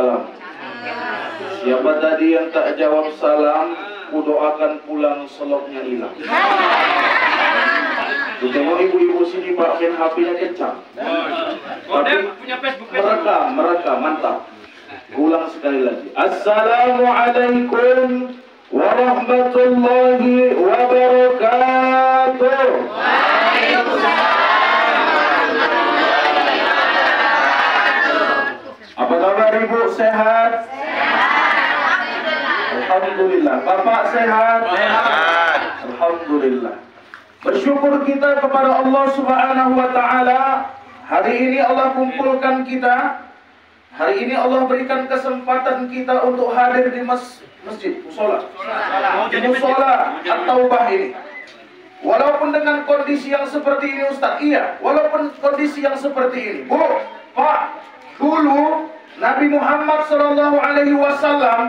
salam. Siapa tadi yang tak jawab salam, ku doakan pulang selopnya hilang. Tengok ibu-ibu sini Pak, main HP-nya kencang. Tapi merekam, mantap. Ulang sekali lagi. Assalamualaikum warahmatullahi wabarakatuh. Apa kabar ibu, sehat? Alhamdulillah. Bapak sehat? Sehat. Alhamdulillah. Bersyukur kita kepada Allah Subhanahu wa Ta'ala. Hari ini Allah kumpulkan kita. Hari ini Allah berikan kesempatan kita untuk hadir di masjid, musola. Di musola At-Taubah ini. Walaupun dengan kondisi yang seperti ini Ustaz, iya. Walaupun kondisi yang seperti ini, Bu, Pak, dulu Nabi Muhammad SAW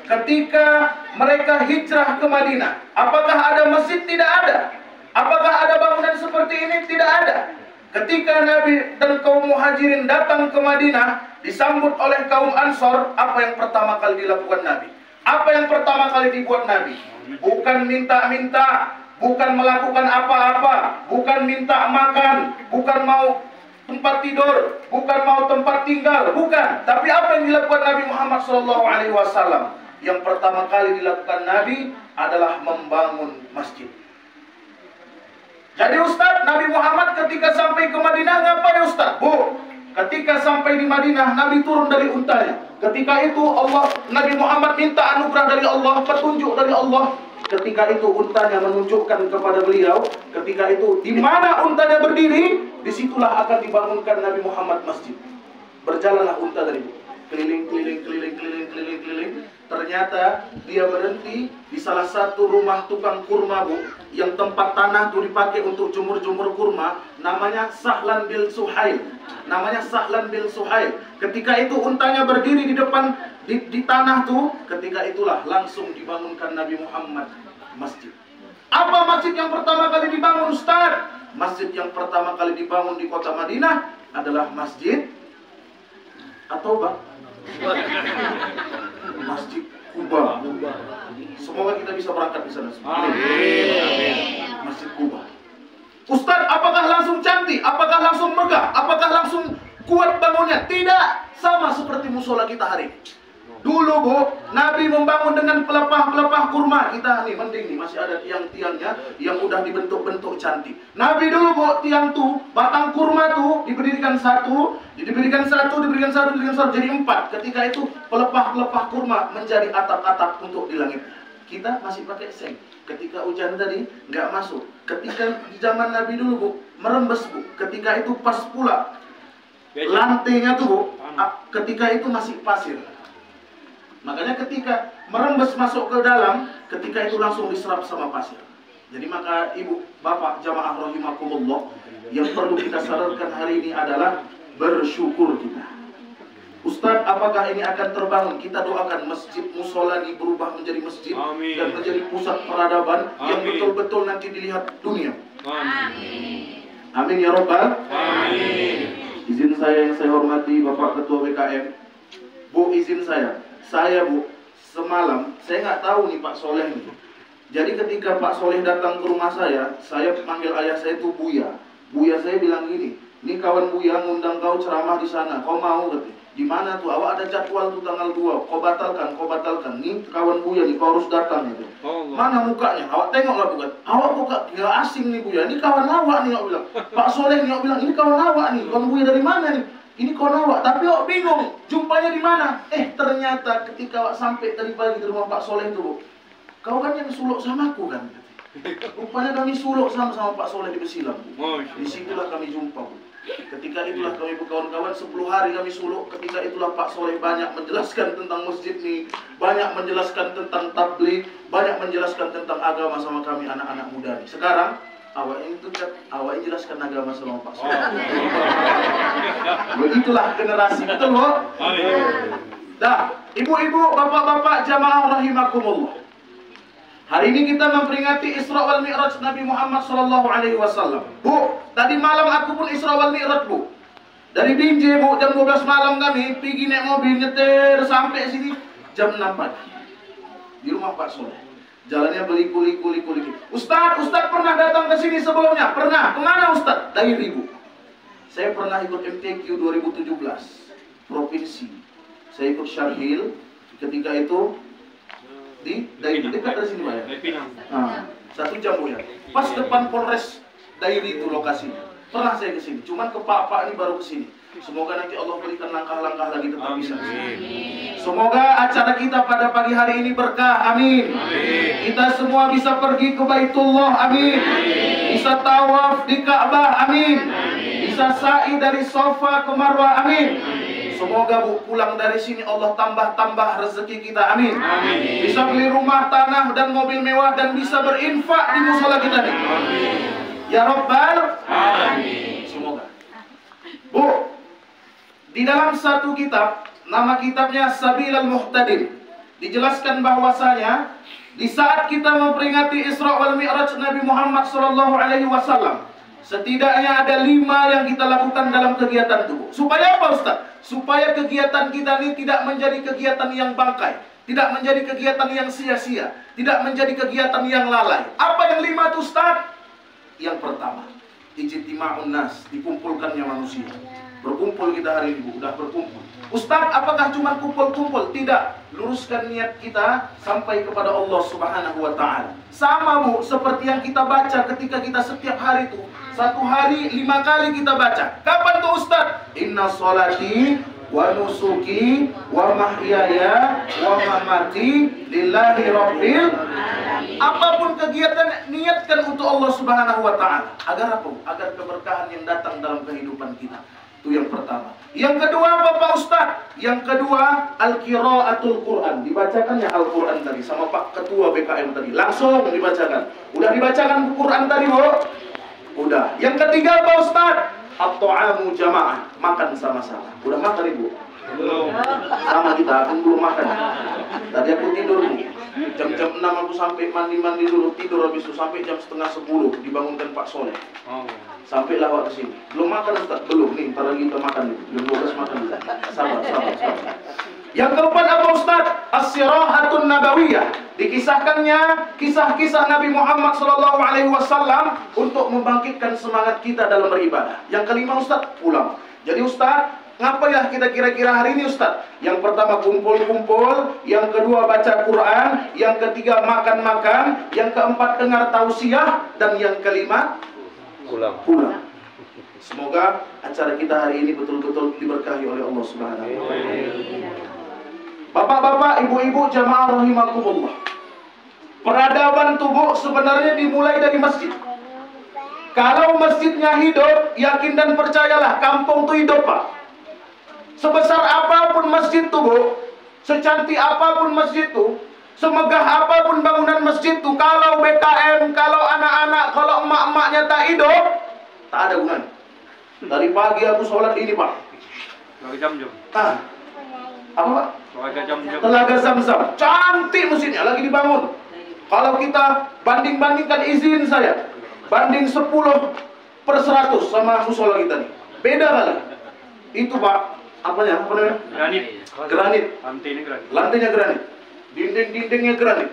ketika mereka hijrah ke Madinah, apakah ada masjid? Tidak ada. Apakah ada bangunan seperti ini? Tidak ada. Ketika Nabi dan kaum muhajirin datang ke Madinah, disambut oleh kaum Ansor, apa yang pertama kali dilakukan Nabi? Apa yang pertama kali dibuat Nabi? Bukan minta-minta, bukan melakukan apa-apa, bukan minta makan, bukan mau tempat tidur, bukan mau tempat tinggal, bukan. Tapi apa yang dilakukan Nabi Muhammad SAW? Yang pertama kali dilakukan Nabi adalah membangun masjid. Jadi Ustaz, Nabi Muhammad ketika sampai ke Madinah ngapain Ustaz? Bu, ketika sampai di Madinah, Nabi turun dari untanya. Ketika itu Nabi Muhammad minta anugerah dari Allah, petunjuk dari Allah. Ketika itu untanya menunjukkan kepada beliau. Ketika itu di mana untanya berdiri, disitulah akan dibangunkan Nabi Muhammad masjid. Berjalanlah unta dari keliling. Ternyata dia berhenti di salah satu rumah tukang kurma, Bu, yang tempat tanah itu dipakai untuk jumur-jumur kurma. Namanya Sahlan bin Suhail. Ketika itu untanya berdiri di depan di tanah tuh. Ketika itulah langsung dibangunkan Nabi Muhammad masjid. Apa masjid yang pertama kali dibangun Ustaz? Masjid yang pertama kali dibangun di kota Madinah adalah Masjid At-Taubah. Masjid Kuba. Semoga kita bisa berangkat di sana. Amin. Masjid Kuba. Ustaz, apakah langsung cantik? Apakah langsung megah? Apakah langsung kuat bangunnya? Tidak. Sama seperti musola kita hari ini. Dulu, Bu, Nabi membangun dengan pelepah-pelepah kurma. Kita nih mending nih masih ada tiang-tiangnya yang udah dibentuk-bentuk cantik. Nabi dulu, Bu, tiang tuh, batang kurma tuh diberikan satu, diberikan satu, jadi 4. Ketika itu pelepah-pelepah kurma menjadi atap-atap untuk di langit. Kita masih pakai seng. Ketika hujan tadi nggak masuk. Ketika di zaman Nabi dulu, Bu, merembes, Bu. Ketika itu pas pula lantainya tuh, Bu, ketika itu masih pasir. Makanya ketika merembes masuk ke dalam, ketika itu langsung diserap sama pasir. Jadi maka ibu, bapak, jamaah rahimakumullah, yang perlu kita sadarkan hari ini adalah bersyukur kita. Ustaz, apakah ini akan terbangun? Kita doakan masjid musola ini berubah menjadi masjid. Amin. Dan menjadi pusat peradaban. Amin. Yang betul-betul nanti dilihat dunia. Amin. Amin ya Rabbal. Amin. Izin saya yang saya hormati Bapak Ketua BKM. Bu, izin saya, Bu, semalam saya nggak tahu nih Pak Soleh nih. Jadi ketika Pak Soleh datang ke rumah saya panggil ayah saya itu Buya. Buya saya bilang gini, ini kawan Buya ngundang kau ceramah di sana, kau mau katanya. Di mana tuh? Awak ada jadwal tuh tanggal 2. Kau batalkan. Nih kawan Buya nih, kau harus datang gitu. Mana mukanya? Awak tengoklah bukan. Awak buka, nggak asing nih Buya. Ini kawan awak nih, awak bilang. Pak Soleh nih, awak bilang ini kawan awak nih. Kawan Buya dari mana nih? Ini kawan awak. Tapi awak bingung, jumpanya di mana? Ternyata ketika awak sampai tadi pagi di rumah Pak Soleh itu, Bu, kau kan yang suluk sama aku kan? Rupanya kami suluk sama Pak Soleh di Besilam. Disitulah kami jumpa, Bu. Ketika itulah kami berkawan-kawan 10 hari kami suluk. Ketika itulah Pak Soleh banyak menjelaskan tentang masjid ini, banyak menjelaskan tentang tabligh, banyak menjelaskan tentang agama sama kami anak-anak muda ini. Sekarang awak itu awak jelaskan agama sama Pak Soleh. Begitulah generasi, betul Bu? Dah, ibu-ibu, bapak-bapak, jamaah rahimakumullah. Hari ini kita memperingati Isra wal Mi'raj Nabi Muhammad SAW. Bu, tadi malam aku pun Isra wal Mi'raj, Bu. Dari Binjai mau jam 12 malam kami pergi naik mobil nyetir sampai sini jam 6 pagi. Di rumah Pak Soleh. Jalannya berliku-liku. Ustadz pernah datang ke sini sebelumnya? Pernah. Kemana Ustadz? Dari Ribu. Saya pernah ikut MTQ 2017 provinsi. Saya ikut Syarhil ketika itu dari dekat dari sini Pak ya. Nah, 1 jam ya. Pas depan Polres Dairi itu lokasinya. Pernah saya ke sini. Cuman ke Pak ini baru ke sini. Semoga nanti Allah berikan langkah-langkah lagi tetap bisa. Semoga acara kita pada pagi hari ini berkah. Amin. Kita semua bisa pergi ke Baitullah. Amin. Bisa tawaf di Ka'bah. Amin. Bisa sa'i dari Safa ke Marwah. Amin. Semoga Bu pulang dari sini Allah tambah rezeki kita. Amin. Bisa beli rumah, tanah dan mobil mewah dan bisa berinfak di musola kita nih. Ya Rabbal Alamin. Semoga. Bu, di dalam satu kitab, nama kitabnya Sabilal Muhtadin, dijelaskan bahwasanya di saat kita memperingati Isra wal Mi'raj Nabi Muhammad SAW, setidaknya ada 5 yang kita lakukan dalam kegiatan itu. Supaya apa Ustaz? Supaya kegiatan kita ini tidak menjadi kegiatan yang bangkai, tidak menjadi kegiatan yang sia-sia, tidak menjadi kegiatan yang lalai. Apa yang 5 itu Ustaz? Yang pertama, ijtima'un nas, dikumpulkannya manusia. Berkumpul kita hari ini Bu, udah berkumpul. Ustaz, apakah cuma kumpul-kumpul? Tidak. Luruskan niat kita sampai kepada Allah Subhanahu wa Ta'ala. Sama Bu, seperti yang kita baca ketika kita setiap hari itu. 1 hari 5 kali kita baca. Kapan tuh Ustaz? Inna sholati wa nusuki wa mahyaya wa mamati lillahi rabbil. Apapun kegiatan, niatkan untuk Allah Subhanahu wa Ta'ala. Agar apa? Agar keberkahan yang datang dalam kehidupan kita. Itu yang pertama. Yang kedua apa Pak Ustaz? Yang kedua, al-qiraatul Quran. Dibacakannya Al-Quran tadi sama Pak Ketua BKM tadi. Langsung dibacakan. Udah dibacakan Quran tadi Bu? Udah. Yang ketiga Pak Ustaz? At-ta'amu jamaah. Makan sama-sama. Udah makan Ibu? Belum. Sama kita akan belum makan. Tadi aku tidur Bu. Jam 6 aku sampai mandi dulu, tidur habis itu sampai jam setengah 10 dibangunkan Pak Soleh. Sampai lawak ke sini. Belum makan Ustaz? Belum. Nih, ntar lagi kita makan nih. Jam 12 makan nih. Sabar. Yang keempat apa Ustaz? As-sirahatun nabawiyah. Dikisahkannya kisah-kisah Nabi Muhammad SAW untuk membangkitkan semangat kita dalam beribadah. Yang kelima Ustaz, pulang. Jadi Ustaz, ngapain kita kira-kira hari ini Ustaz? Yang pertama kumpul-kumpul, yang kedua baca Quran, yang ketiga makan-makan, yang keempat dengar tausiah, dan yang kelima pulang. Semoga acara kita hari ini betul-betul diberkahi oleh Allah Subhanahu wa Ta'ala. Bapak-bapak, ibu-ibu, jamaah rahimakumullah. Peradaban tubuh sebenarnya dimulai dari masjid. Kalau masjidnya hidup, yakin dan percayalah, kampung itu hidup Pak. Sebesar apapun masjid itu Bu, secantik apapun masjid itu, semegah apapun bangunan masjid itu, kalau BKM, kalau anak-anak, kalau emak-emaknya tak hidup, tak ada gunanya. Dari pagi aku sholat ini Pak. Apa Pak? Telaga Zam-Zam. Cantik mesinnya, lagi dibangun. Kalau kita banding-bandingkan, izin saya, banding 10/100 sama musola kita nih, beda kali. Itu Pak, apa namanya? Granit. Lantainya granit. Dinding-dindingnya granit.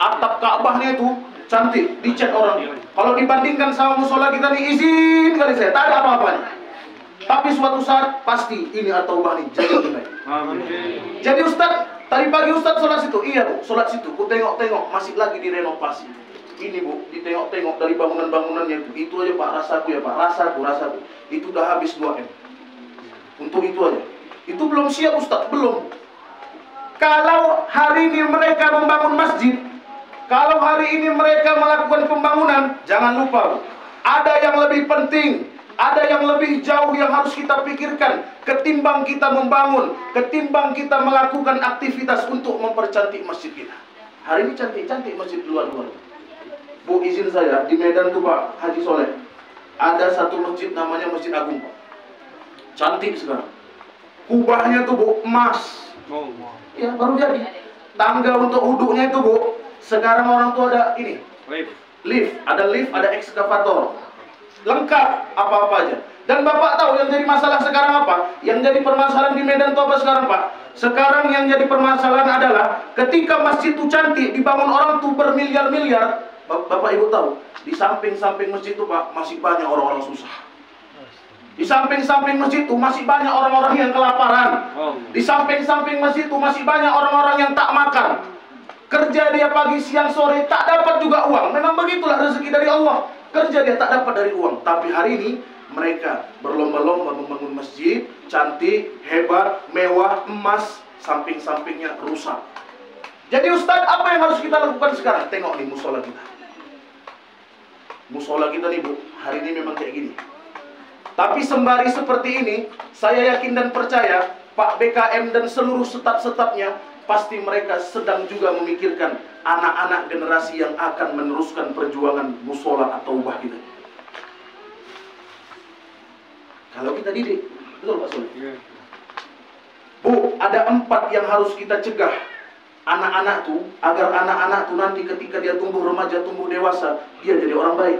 Atap Ka'bahnya itu cantik, dicat orang. Kalau dibandingkan sama musola kita nih, izin kali saya, tak ada apa-apanya. Tapi suatu saat pasti ini atau bani jadi baik. Jadi Ustaz, tadi pagi Ustaz sholat situ. Iya Bu, sholat situ. Ku tengok-tengok masih lagi direnovasi. Ini Bu, ditengok-tengok dari bangunan-bangunannya itu aja Pak, rasaku ya Pak, rasaku. Itu udah habis 2M. Untuk itu aja. Itu belum siap Ustaz, belum. Kalau hari ini mereka membangun masjid, kalau hari ini mereka melakukan pembangunan, jangan lupa Bu, ada yang lebih penting, ada yang lebih jauh yang harus kita pikirkan ketimbang kita membangun, ketimbang kita melakukan aktivitas untuk mempercantik masjid kita. Hari ini cantik-cantik masjid luar-luar. Bu, izin saya, di Medan tuh Pak Haji Soleh, ada satu masjid namanya Masjid Agung Pak. Cantik sekarang. Kubahnya tuh Bu, emas. Ya, baru jadi. Tangga untuk wuduknya itu Bu, sekarang orang tuh ada ini lift, ada ekskavator, lengkap apa-apa aja. Dan Bapak tahu yang jadi masalah sekarang apa? Yang jadi permasalahan di Medan Toba sekarang, Pak. Sekarang yang jadi permasalahan adalah ketika masjid itu cantik, dibangun orang tuh bermiliar-miliar. Bapak Ibu tahu, di samping-samping masjid itu, Pak, masih banyak orang-orang susah. Di samping-samping masjid itu masih banyak orang-orang yang kelaparan. Di samping-samping masjid itu masih banyak orang-orang yang tak makan. Kerja dia pagi, siang, sore, tak dapat juga uang. Memang begitulah rezeki dari Allah. Kerja dia tak dapat dari uang. Tapi hari ini mereka berlomba-lomba membangun masjid, cantik, hebat, mewah, emas, samping-sampingnya rusak. Jadi Ustadz, apa yang harus kita lakukan sekarang? Tengok nih musola kita. Musola kita nih Bu, hari ini memang kayak gini. Tapi sembari seperti ini, saya yakin dan percaya Pak BKM dan seluruh staf-stafnya pasti mereka sedang juga memikirkan anak-anak generasi yang akan meneruskan perjuangan musola atau ubah kita. Kalau kita didik, betul Pak Soleh? Bu, ada 4 yang harus kita cegah anak-anak tuh, agar anak-anak tuh nanti ketika dia tumbuh remaja, tumbuh dewasa, dia jadi orang baik.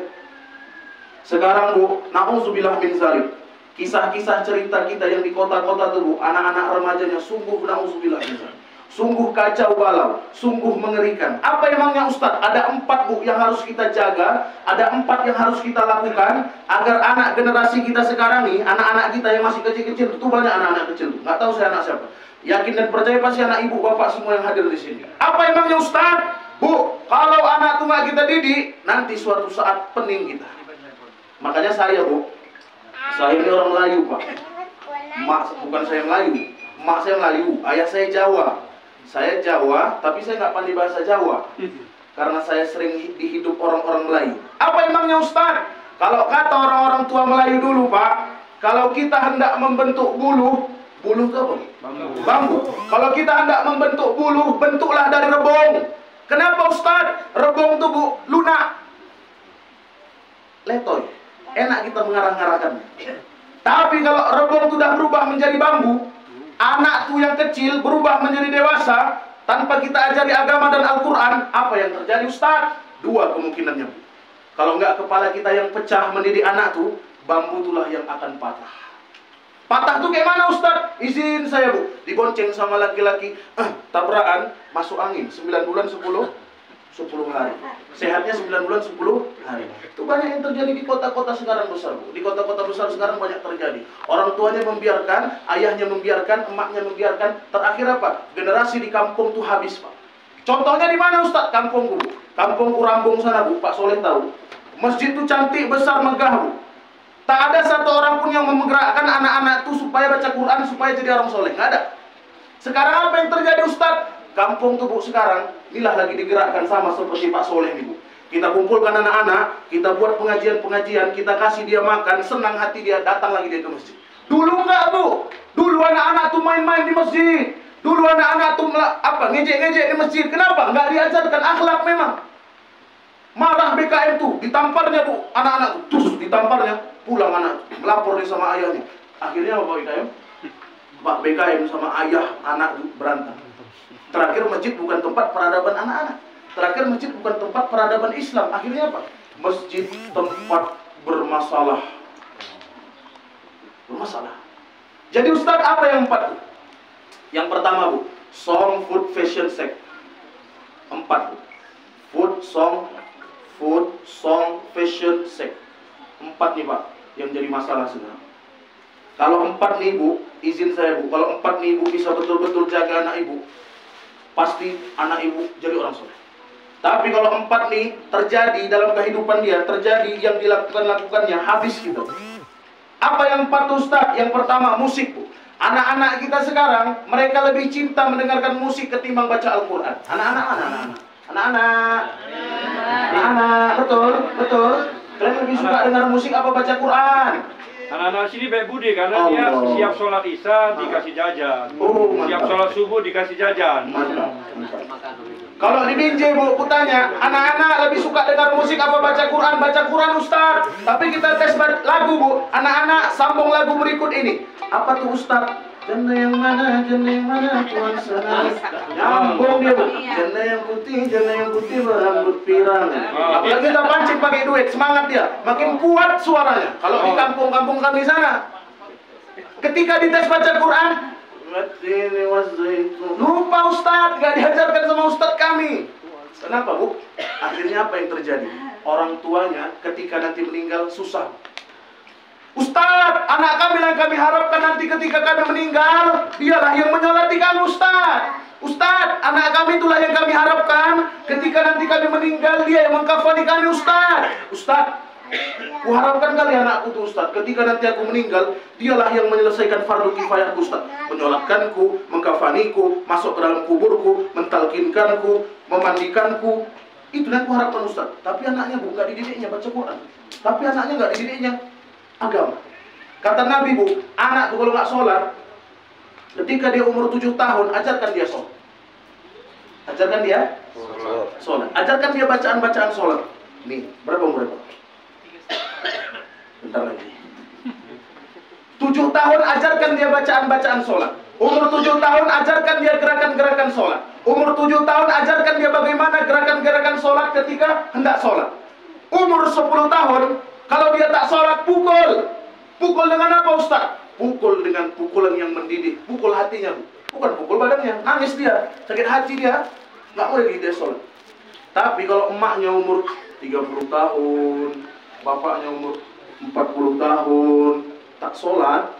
Sekarang Bu, na'udzubillah min zalik. Kisah-kisah cerita kita yang di kota-kota tuh Bu, anak-anak remajanya sungguh na'udzubillah min zalik. Sungguh kacau balau, sungguh mengerikan. Apa emangnya Ustadz? Ada 4 Bu yang harus kita jaga, ada 4 yang harus kita lakukan agar anak generasi kita sekarang nih, anak-anak kita yang masih kecil-kecil, itu banyak anak-anak kecil tuh. Nggak tahu saya anak siapa. Yakin dan percaya pasti anak ibu bapak semua yang hadir di sini. Apa emangnya Ustadz? Bu, kalau anak tuh nggak kita didik, nanti suatu saat pening kita. Makanya saya Bu, saya ini orang Melayu Pak. Bukan saya Melayu, mak saya Melayu, ayah saya Jawa. Saya Jawa, tapi saya nggak pandai bahasa Jawa. Karena saya sering dihidup orang-orang Melayu. Apa emangnya Ustaz? Kalau kata orang-orang tua Melayu dulu Pak, kalau kita hendak membentuk bulu itu apa? Bambu. Kalau kita hendak membentuk bulu, bentuklah dari rebung. Kenapa Ustaz? Rebung itu Bu, lunak, letoy, enak kita mengarah-ngarahkannya. Tapi kalau rebung itu sudah berubah menjadi bambu, anak tuh yang kecil berubah menjadi dewasa tanpa kita ajari agama dan Al-Quran, apa yang terjadi Ustaz? 2 kemungkinannya Bu. Kalau enggak kepala kita yang pecah mendidik anak tuh, bambu itulah yang akan patah. Patah tuh kayak mana Ustaz? Izin saya Bu, dibonceng sama laki-laki, tabrakan, masuk angin 9 bulan 10 hari. Sehatnya 9 bulan 10 hari. Itu banyak yang terjadi di kota-kota sekarang besar Bu. Di kota-kota besar sekarang banyak terjadi. Orang tuanya membiarkan, ayahnya membiarkan, emaknya membiarkan. Terakhir apa? Generasi di kampung tuh habis Pak. Contohnya di mana Ustaz? Kampungku Bu. Kampungku Rambung sana Bu, Pak Soleh tahu. Masjid itu cantik, besar, megah Bu. Tak ada satu orang pun yang menggerakkan anak-anak itu supaya baca Quran, supaya jadi orang soleh. Nggak ada. Sekarang apa yang terjadi Ustaz? Kampung tuh Bu sekarang, inilah lagi digerakkan sama seperti Pak Soleh nih Bu. Kita kumpulkan anak-anak, kita buat pengajian-pengajian, kita kasih dia makan, senang hati dia, datang lagi dia ke masjid. Dulu enggak Bu. Dulu anak-anak tuh main-main di masjid. Dulu anak-anak tuh ngejek-ngejek di masjid. Kenapa? Nggak diajarkan akhlak memang. Marah BKM tuh, ditamparnya Bu, anak-anak tuh, ditamparnya, pulang anak, melapor dia sama ayahnya. Akhirnya apa Pak BKM? Pak BKM sama ayah anak tuh berantem. Terakhir masjid bukan tempat peradaban anak-anak. Terakhir masjid bukan tempat peradaban Islam. Akhirnya apa? Masjid tempat bermasalah. Jadi Ustadz apa yang 4 Bu? Yang pertama Bu, song, food, fashion, sex. 4 Bu. Food, song, fashion, sex. 4 nih Pak yang jadi masalah sekarang. Kalau 4 nih Bu, izin saya Bu, kalau 4 nih Ibu bisa betul-betul jaga anak Ibu, pasti anak Ibu jadi orang soleh. Tapi kalau 4 nih terjadi dalam kehidupan dia, terjadi yang dilakukannya, habis gitu. Apa yang 4 Ustaz? Yang pertama musik Bu. Anak-anak kita sekarang, mereka lebih cinta mendengarkan musik ketimbang baca Al-Quran. Anak-anak, betul. Kalian lebih suka dengar musik apa baca Quran? Anak-anak sini baik budi karena dia siap sholat isya dikasih jajan, siap sholat subuh dikasih jajan. Kalau di Binjai Bu, kutanya, anak-anak lebih suka dengar musik apa baca Quran? Baca Quran Ustaz. Tapi kita tes lagu Bu, anak-anak sambung lagu berikut ini. Apa tuh Ustaz? Janda yang mana tuan senang. Nyambung dia, Bu. Janda yang putih berambut pirang. Apalagi kita pancing pakai duit, semangat dia. Makin kuat suaranya. Kalau di kampung-kampung kami sana, ketika dites baca Quran, lupa Ustadz, gak diajarkan sama Ustadz kami. Kenapa, Bu? Akhirnya apa yang terjadi? Orang tuanya ketika nanti meninggal susah. Ustadz, anak kami yang kami harapkan nanti ketika kami meninggal, dialah yang menyolati kami, Ustadz. Ustadz, anak kami itulah yang kami harapkan ketika nanti kami meninggal, dia yang mengkafani kami, Ustadz. Ustadz, kuharapkan kali anakku tuh, Ustadz, ketika nanti aku meninggal, dialah yang menyelesaikan fardu kifayahku, Ustadz. Menyolatkanku, mengkafaniku, masuk ke dalam kuburku, mentalkinkanku, memandikanku. Itu yang kuharapkan, Ustadz. Tapi anaknya Bu, gak dididiknya baca Quran. Tapi anaknya gak dididiknya agama. Kata Nabi, Bu, anak tuh kalau gak sholat, ketika dia umur 7 tahun, ajarkan dia sholat. Ajarkan dia sholat. Ajarkan dia bacaan-bacaan sholat. Nih, berapa umurnya, Pak? Bentar lagi. 7 tahun ajarkan dia bacaan-bacaan sholat. Umur 7 tahun ajarkan dia gerakan-gerakan sholat. Umur 7 tahun ajarkan dia bagaimana gerakan-gerakan sholat ketika hendak sholat. Umur 10 tahun, kalau dia tak sholat, pukul. Pukul dengan apa, Ustaz? Pukul dengan pukulan yang mendidik. Pukul hatinya, Bu. Bukan pukul badannya. Nangis dia, sakit hati dia, nggak boleh dia sholat. Tapi kalau emaknya umur 30 tahun, bapaknya umur 40 tahun, tak sholat,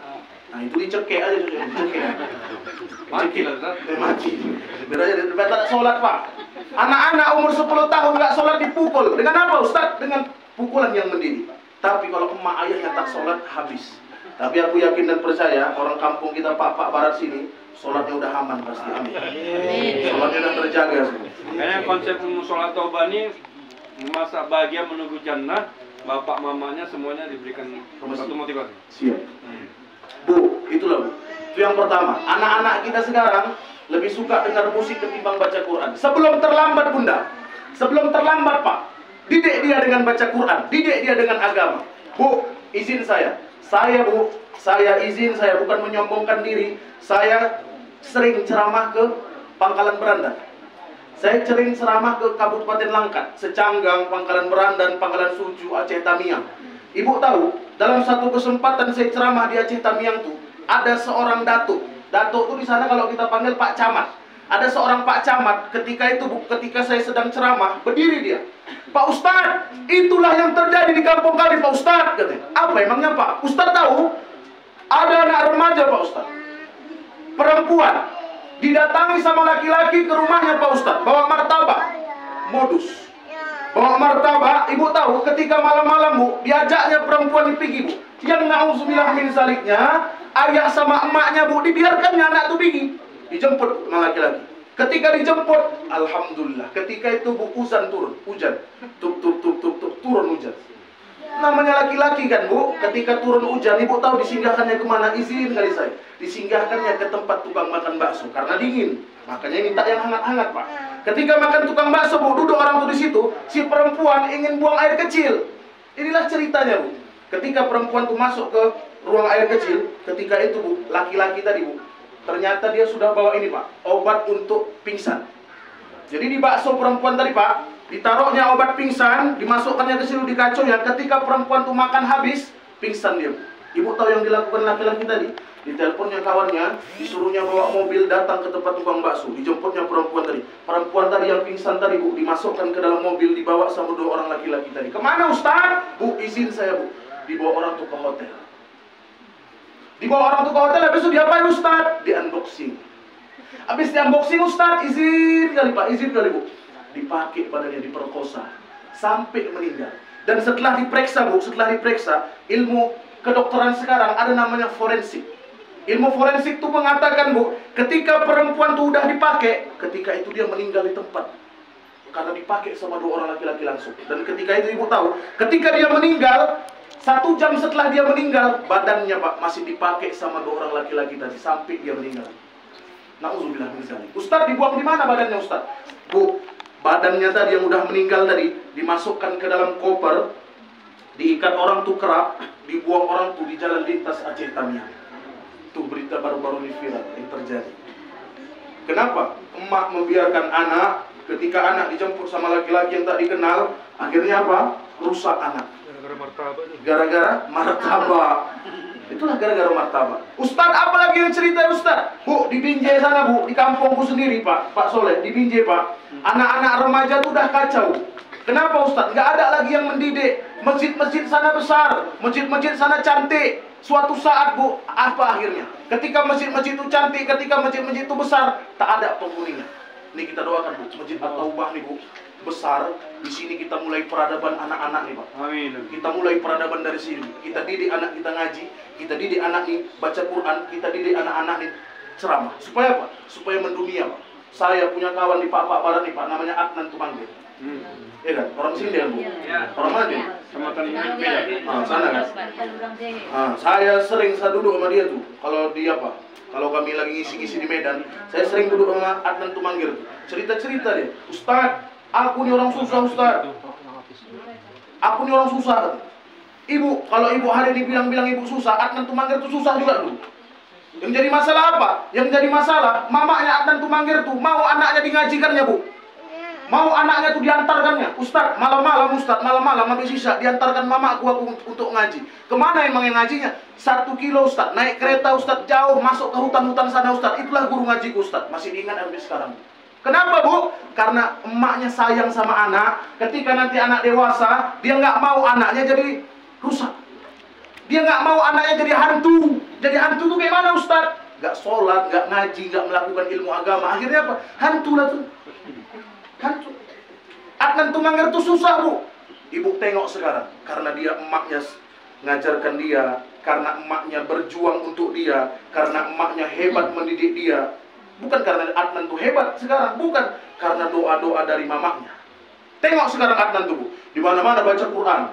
nah itu dicekek aja, dicekek. Mati lah, Ustaz. Mati. Biar aja dia tak sholat, Pak. Anak-anak umur 10 tahun nggak sholat dipukul. Dengan apa, Ustaz? Dengan pukulan yang mendidik. Tapi kalau emak ayahnya tak sholat, habis. Tapi aku yakin dan percaya, orang kampung kita Pak Barat sini, sholatnya udah aman pasti. Amin. Sholatnya udah terjaga semua. Makanya konsep sholat taubah ini masa bahagia menuju jannah, bapak mamanya semuanya diberikan satu motivasi. Siap. Bu, itulah, Bu. Itu yang pertama. Anak-anak kita sekarang lebih suka dengar musik ketimbang baca Quran. Sebelum terlambat, Bunda. Sebelum terlambat, Pak. Didik dia dengan baca Quran. Didik dia dengan agama. Bu, izin saya. Bu, saya izin, saya bukan menyombongkan diri. Saya sering ceramah ke Pangkalan Berandan. Saya sering ceramah ke Kabupaten Langkat, Secanggang, Pangkalan Berandan, Pangkalan Suju, Aceh Tamiang. Ibu tahu, dalam satu kesempatan saya ceramah di Aceh Tamiang tuh, ada seorang datuk. Datuk itu di sana kalau kita panggil Pak Camat. Ada seorang Pak Camat, ketika saya sedang ceramah, berdiri dia. Pak Ustadz, itulah yang terjadi di kampung kami, Pak Ustadz, katanya. Apa emangnya, Pak? Ustadz tahu, ada anak remaja, Pak Ustadz, perempuan, didatangi sama laki-laki ke rumahnya, Pak Ustadz, bawa martabak, modus. Bawa martabak, ibu tahu, ketika malam-malam, Bu, diajaknya perempuan pergi, Bu. Yang na'udzubillah min zaliknya, ayah sama emaknya, Bu, dibiarkannya anak itu pergi. Dijemput sama laki-laki. Ketika dijemput, alhamdulillah, ketika itu, Bu, hujan turun, hujan. Turun hujan. Namanya laki-laki kan, Bu, ketika turun hujan, ibu tahu disinggahkannya kemana? Izin kali saya. Disinggahkannya ke tempat tukang makan bakso, karena dingin. Makanya minta yang hangat-hangat, Pak. Ketika makan tukang bakso, Bu, duduk orang tuh di situ, si perempuan ingin buang air kecil. Inilah ceritanya, Bu. Ketika perempuan tuh masuk ke ruang air kecil, ketika itu, Bu, laki-laki tadi, Bu, ternyata dia sudah bawa ini, Pak, obat untuk pingsan. Jadi di bakso perempuan tadi, Pak, ditaruhnya obat pingsan, dimasukkannya ke situ, dikacau ya. Ketika perempuan tuh makan habis, pingsan dia. Ibu tahu yang dilakukan laki-laki tadi? Diteleponnya kawannya, disuruhnya bawa mobil datang ke tempat tukang bakso. Dijemputnya perempuan tadi. Perempuan tadi yang pingsan tadi, Bu, dimasukkan ke dalam mobil, dibawa sama 2 orang laki-laki tadi. Kemana, Ustaz? Bu, izin saya, Bu. Dibawa orang tuh ke hotel. Dibawa orang tuh ke hotel, habis itu diapain, Ustaz? Di unboxing. Habis di unboxing, Ustaz, izin kali, Pak, izin kali, Bu. Dipakai badannya, diperkosa sampai meninggal. Dan setelah diperiksa, Bu, ilmu kedokteran sekarang ada namanya forensik. Ilmu forensik itu mengatakan, Bu, ketika perempuan itu udah dipakai, ketika itu dia meninggal di tempat. Karena dipakai sama 2 orang laki-laki langsung. Dan ketika itu ibu tahu, ketika dia meninggal, 1 jam setelah dia meninggal, badannya, Pak, masih dipakai sama 2 orang laki-laki tadi sampai dia meninggal. Na'udzubillah min dzalik. Ustaz, dibuang di mana badannya, Ustaz? Bu, badannya tadi yang udah meninggal tadi dimasukkan ke dalam koper, diikat orang tuh kerap, dibuang orang tuh di jalan lintas Aceh Tamiang. Tuh berita baru-baru ini viral yang terjadi. Kenapa? Emak membiarkan anak, ketika anak dijemput sama laki-laki yang tak dikenal, akhirnya apa? Rusak anak. Gara-gara martabak. Gara-gara martabak. Itulah gara-gara martabak. Ustadz, apa lagi yang cerita Ustadz? Bu, di Binjai sana bu, di kampungku sendiri Pak Soleh, di Binjai Pak. Anak-anak remaja tuh udah kacau. Kenapa Ustadz? Nggak ada lagi yang mendidik. Masjid-masjid sana besar, masjid-masjid sana cantik. Suatu saat bu, apa akhirnya? Ketika masjid-masjid itu cantik, ketika masjid-masjid itu besar, tak ada penghuninya. Ini kita doakan bu, masjid At-Taubah nih bu, besar. Di sini kita mulai peradaban anak-anak nih Pak. Amin. Kita mulai peradaban dari sini. Kita didik anak kita ngaji, kita didik anak nih baca Quran, kita didik anak-anak nih ceramah. Supaya apa? Supaya mendunia Pak. Saya punya kawan di Pak Barat nih Pak, namanya Adnan Tumanggil. Iya kan? Orang sini dia bu. Orang mana dia? Sama tadi Sana kan? Saya sering duduk sama dia tuh. Kalau dia apa? Kalau kami lagi ngisi-ngisi di Medan, saya sering duduk sama Adnan Tumanggil. Cerita-cerita dia. Ustadz, aku ini orang susah Ustadz. Aku ini orang susah. Ibu, kalau ibu hari dibilang-bilang ibu susah, Adnan Tumanggil tuh susah juga tuh. Yang jadi masalah apa? Yang jadi masalah, mamanya Adnan Tumanggil tuh mau anaknya dingajikannya bu. Mau anaknya tuh diantarkannya, Ustadz, malam-malam Ustadz, malam-malam habis sisa diantarkan mamaku aku untuk ngaji. Kemana emang yang ngajinya? 1 kilo Ustadz, naik kereta Ustadz, jauh masuk ke hutan-hutan sana Ustadz. Itulah guru ngajiku Ustadz, masih diingat sampai sekarang. Kenapa bu? Karena emaknya sayang sama anak. Ketika nanti anak dewasa, dia nggak mau anaknya jadi rusak. Dia nggak mau anaknya jadi hantu. Jadi hantu tuh kayak mana Ustadz? Nggak sholat, nggak ngaji, nggak melakukan ilmu agama. Akhirnya apa? Hantu lah tuh. Hantu. Adnan Tumanggil tuh susah bu. Ibu tengok sekarang, karena dia emaknya ngajarkan dia, karena emaknya berjuang untuk dia, karena emaknya hebat mendidik dia. Bukan karena Adnan tuh hebat sekarang, bukan karena doa-doa dari mamanya. Tengok sekarang Adnan tuh bu, di mana-mana baca Quran.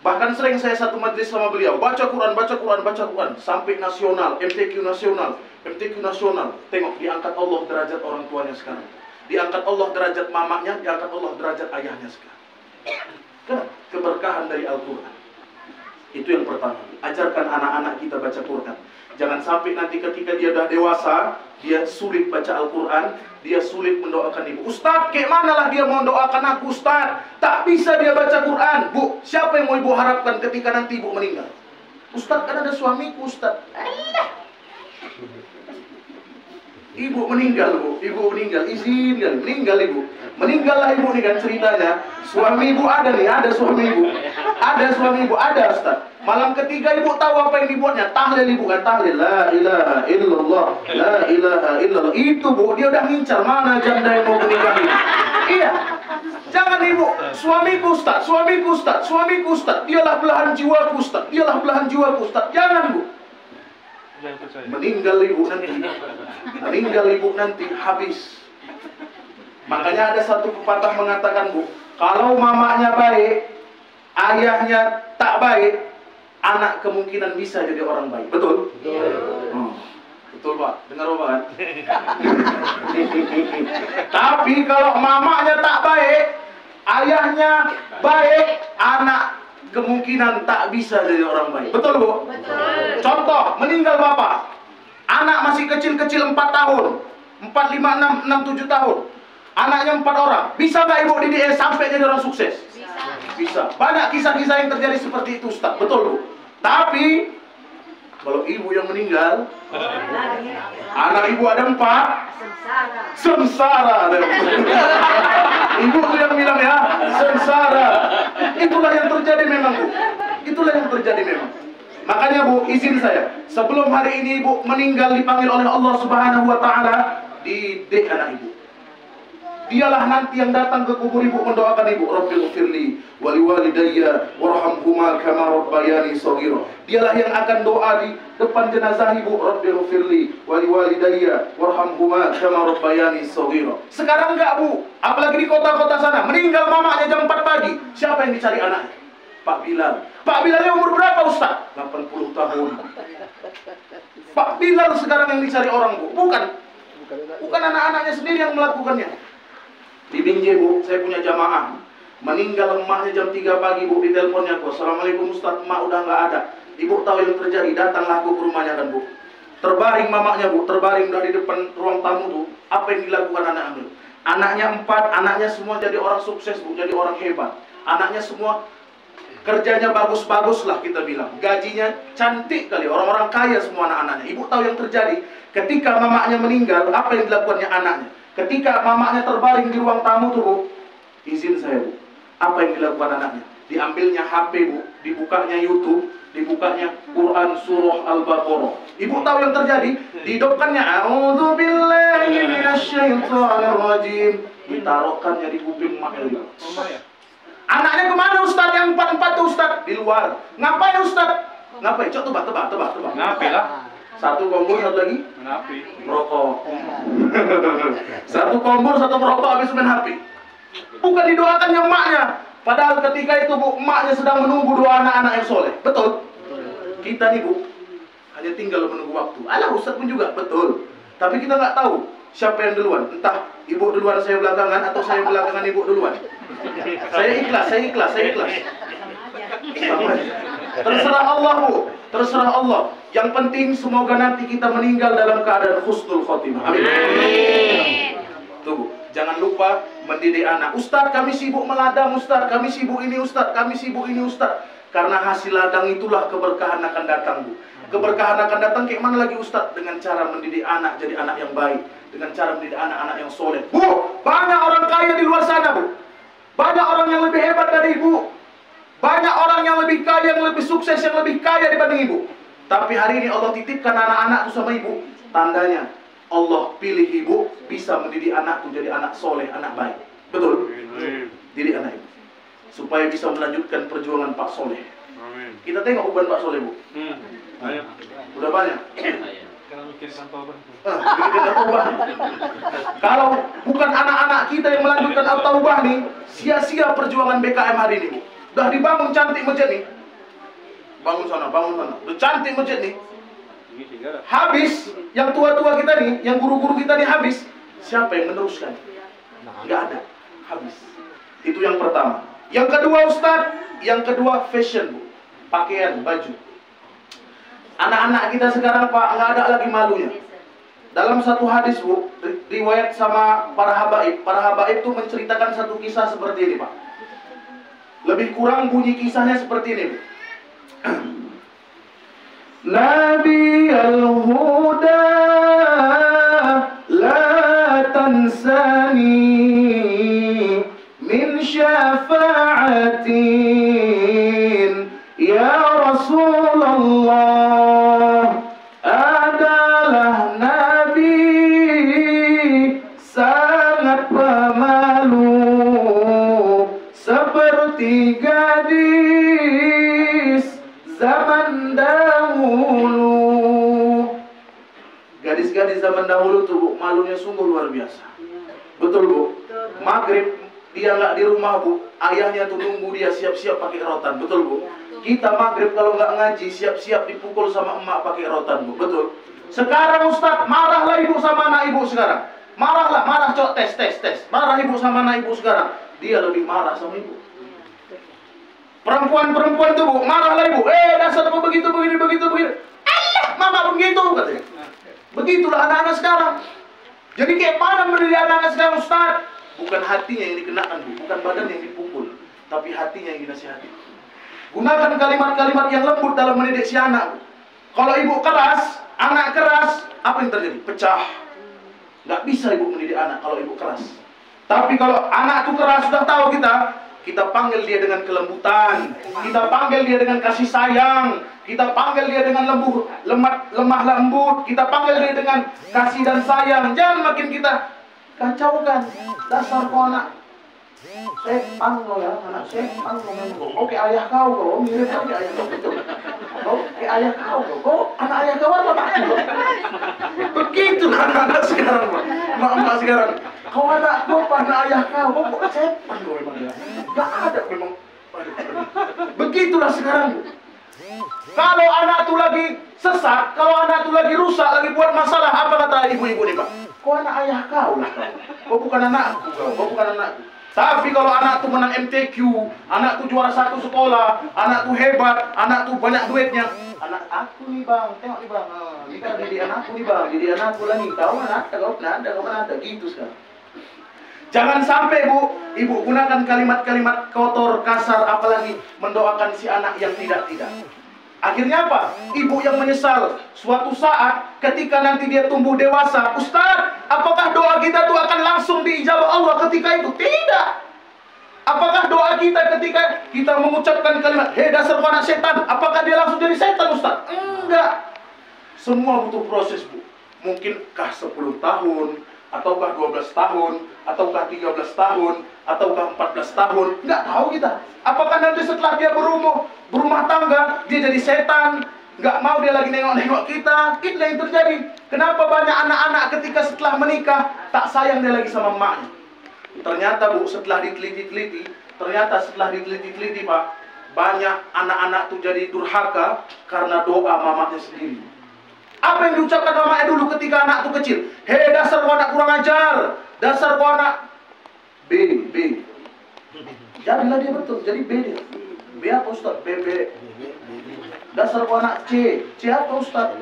Bahkan sering saya satu majelis sama beliau, baca Quran, baca Quran, baca Quran, sampai nasional, MTQ nasional, MTQ nasional. Tengok diangkat Allah derajat orang tuanya sekarang. Diangkat Allah derajat mamanya, diangkat Allah derajat ayahnya sekarang. Keberkahan dari Al-Quran. Itu yang pertama. Ajarkan anak-anak kita baca Quran. Jangan sampai nanti ketika dia sudah dewasa, dia sulit baca Al-Quran, dia sulit mendoakan ibu. Ustadz, kayak manalah dia mau mendoakan aku Ustadz? Tak bisa dia baca Quran. Bu, siapa yang mau ibu harapkan ketika nanti ibu meninggal? Ustadz, kan ada suamiku Ustadz. Ibu meninggal bu, ibu meninggal, izinkan, meninggal ibu. Meninggallah ibu nih kan ceritanya. Suami ibu ada nih, ada suami ibu. Ada suami ibu, ada Ustaz. Malam ketiga ibu tahu apa yang dibuatnya? Tahlil ibu kan, tahlil. La ilaha illallah, la ilaha illallah. Itu bu, dia udah ngincar mana janda yang mau menikahi. Iya. Jangan ibu, suamiku Ustaz, suamiku Ustaz, suamiku Ustaz. Dialah belahan jiwaku Ustaz, dialah belahan jiwaku Ustaz. Jangan bu. Meninggal ibu nanti habis. Makanya ada satu pepatah mengatakan bu, kalau mamanya baik, ayahnya tak baik, anak kemungkinan bisa jadi orang baik. Betul? Betul pak, dengar apa kan? Tapi kalau mamanya tak baik, ayahnya baik, anak kemungkinan tak bisa jadi orang baik. Betul bu? Betul. Contoh, meninggal bapak, anak masih kecil-kecil 4 tahun, 4, 5, 6, 7 tahun. Anaknya 4 orang. Bisa nggak ibu didik sampai jadi orang sukses? Bisa. Banyak kisah-kisah yang terjadi seperti itu Ustaz. Betul bu. Tapi kalau ibu yang meninggal, anak ibu ada 4, sengsara. Ibu tuh yang bilang ya, sengsara. Itulah yang terjadi memang bu. Itulah yang terjadi memang. Makanya bu, izin saya, sebelum hari ini ibu meninggal dipanggil oleh Allah Subhanahu Wa Taala, didik anak ibu. Dialah nanti yang datang ke kubur ibu mendoakan ibu, Rabbil firli wali walidayya warhamhuma kama rabbayani shaghira. Dialah yang akan doa di depan jenazah ibu, Rabbil firli wali walidayya warhamhuma kama rabbayani shaghira. Sekarang enggak bu, apalagi di kota-kota sana, meninggal mamanya jam 4 pagi, siapa yang dicari anaknya? Pak Bilal. Pak Bilalnya umur berapa Ustaz? 80 tahun. Pak Bilal sekarang yang dicari orang bu, bukan anak-anaknya sendiri yang melakukannya. Di Binjai bu, saya punya jamaah. Meninggal emaknya jam 3 pagi bu, di teleponnya bu, Assalamualaikum Ustaz, emak udah nggak ada. Ibu tahu yang terjadi, datanglah aku ke rumahnya kan bu. terbaring mamanya Bu, terbaring dari depan ruang tamu tuh, apa yang dilakukan anaknya? Anaknya 4, anaknya semua jadi orang sukses Bu, jadi orang hebat. Anaknya semua kerjanya bagus-bagus lah kita bilang, gajinya cantik kali, orang-orang kaya semua anak-anaknya. Ibu tahu yang terjadi ketika mamanya meninggal, apa yang dilakukannya anaknya? Ketika mamanya terbaring di ruang tamu tuh Bu, izin saya Bu, apa yang dilakukan anaknya? Diambilnya HP Bu, dibukanya YouTube, dibukanya Quran surah Al-Baqarah. Ibu tahu yang terjadi? Didokkannya a'udzubillahi minasyaitonirrajim, ditaruhkannya di kuping maknya. Anaknya kemana Ustaz? Yang 4 tuh Ustaz? Di luar. Ngapain Ustaz? Ngapain? Coba tebak. Ngapain lah? Satu kompor, satu lagi? Ngapain? Merokok. Satu kompor, satu merokok, habis main HP. Bukan didoakannya emaknya. Padahal ketika itu Bu, emaknya sedang menunggu doa anak-anak yang soleh. Betul? Kita nih Bu, hanya tinggal menunggu waktu. Alah Ustaz pun juga, betul. Tapi kita nggak tahu siapa yang duluan. Entah ibu duluan saya belakangan, atau saya belakangan ibu duluan. Saya ikhlas. Terserah Allah Bu, terserah Allah. Yang penting semoga nanti kita meninggal dalam keadaan husnul khotimah. Amin. Tuh Bu, jangan lupa mendidik anak. Ustaz kami sibuk meladang, Ustaz kami sibuk ini, Ustaz kami sibuk ini, Ustaz. Karena hasil ladang itulah keberkahan akan datang Bu. Keberkahan akan datang kayak mana lagi Ustaz? Dengan cara mendidik anak jadi anak yang baik, dengan cara mendidik anak-anak yang soleh. Bu, banyak orang kaya di luar sana Bu. Banyak orang yang lebih hebat dari ibu. Banyak orang yang lebih kaya, yang lebih sukses, yang lebih kaya dibanding ibu. Tapi hari ini Allah titipkan anak-anak itu sama ibu. Tandanya Allah pilih ibu bisa mendidik anak itu jadi anak soleh, anak baik. Betul? Didik anak ibu supaya bisa melanjutkan perjuangan Pak Soleh. Kita tengok uban Pak Soleh Bu. Udah banyak. Kalau bukan anak-anak kita yang melanjutkan At-Taubah nih, sia-sia perjuangan BKM hari ini Bu. Udah dibangun cantik masjid nih. Bangun sana. Udah cantik masjid nih. Habis, yang tua-tua kita nih, yang guru-guru kita nih habis. Siapa yang meneruskan? Nggak ada. Habis. Itu yang pertama. Yang kedua Ustaz, yang kedua fashion Bu. Pakaian, baju. Anak-anak kita sekarang Pak, nggak ada lagi malunya. Dalam satu hadis Bu, riwayat sama para habaib. Para habaib itu menceritakan satu kisah seperti ini Pak. Lebih kurang bunyi kisahnya seperti ini Bu. Nabi al-huda la tansani min syafa'atin ya Rasulullah adalah Nabi sangat pemalu seperti gadis zaman dahulu. Gadis-gadis zaman dahulu tuh Bu, malunya sungguh luar biasa. Betul Bu? Maghrib dia nggak di rumah Bu, ayahnya tuh nunggu dia siap-siap pakai rotan. Betul Bu? Kita maghrib kalau nggak ngaji siap-siap dipukul sama emak pakai rotan Bu. Betul? Sekarang Ustaz, marahlah ibu sama anak ibu sekarang. Marah cok, tes. Marah ibu sama anak ibu sekarang. Dia lebih marah sama ibu. Perempuan tuh Bu, marahlah ibu. Dasar apa begitu. Allah, mama begitu katanya. Begitulah anak-anak sekarang. Jadi kayak mana mendidik anak-anak sekarang Ustaz? Bukan hatinya yang dikenakan Bu, bukan badan yang dipukul, tapi hatinya yang dinasihati. Gunakan kalimat-kalimat yang lembut dalam mendidik si anak Bu. Kalau ibu keras, anak keras, apa yang terjadi? Pecah. Nggak bisa ibu mendidik anak kalau ibu keras. Tapi kalau anak itu keras, sudah tahu kita panggil dia dengan kelembutan, kita panggil dia dengan kasih sayang, kita panggil dia dengan lemah lembut, kita panggil dia dengan kasih dan sayang. Jangan makin kita kacaukan. Dasar kau anak sepan kau ya, anak sepan kau. Oke ayah kau mirip kan ayah kau betul. Oke ayah kau anak ayah kau apa aku? Begitulah anak sekarang mak sekarang. Kau anak kau anak ayah kau kok sepan kau memang ya. Gak ada memang. Begitulah sekarang Bu. Kalau anak itu lagi sesat, kalau anak itu lagi rusak, lagi buat masalah, apa kata ibu-ibu nih Pak? Kau anak ayah kau lah kau bukan anakku kau bukan anakku. Tapi kalau anak tuh menang MTQ, anak tuh juara satu sekolah, anak tuh hebat, anak tuh banyak duitnya, anak aku nih bang, tengok nih bang, ini kan didikan aku nih bang, didikan aku lah nih, tahu kan ada, kau pernah ada, kau pernah ada, gitu sekarang. Jangan sampai bu, ibu gunakan kalimat-kalimat kotor, kasar, apalagi mendoakan si anak yang tidak-tidak. Akhirnya apa? Ibu yang menyesal. Suatu saat ketika nanti dia tumbuh dewasa, Ustaz, apakah doa kita tuh akan langsung diijabah Allah ketika itu? Tidak. Apakah doa kita ketika kita mengucapkan kalimat, hei dasar anak setan, apakah dia langsung jadi setan, Ustaz? Enggak. Semua butuh proses, Bu. Mungkinkah 10 tahun, ataukah 12 tahun, ataukah 13 tahun, ataukah 14 tahun, nggak tahu kita. Apakah nanti setelah dia berumah tangga, dia jadi setan, nggak mau dia lagi nengok-nengok kita. Itu yang terjadi. Kenapa banyak anak-anak ketika setelah menikah, tak sayang dia lagi sama emaknya. Ternyata Bu, setelah diteliti-teliti, Pak, banyak anak-anak tuh jadi durhaka karena doa mamanya sendiri. Apa yang diucapkan mamanya dulu ketika anak itu kecil? Hei dasar kau anak kurang ajar, dasar kau anak B. Jadilah dia betul, jadi B dia. B apa Ustaz? B. Dasar kau anak C apa Ustaz?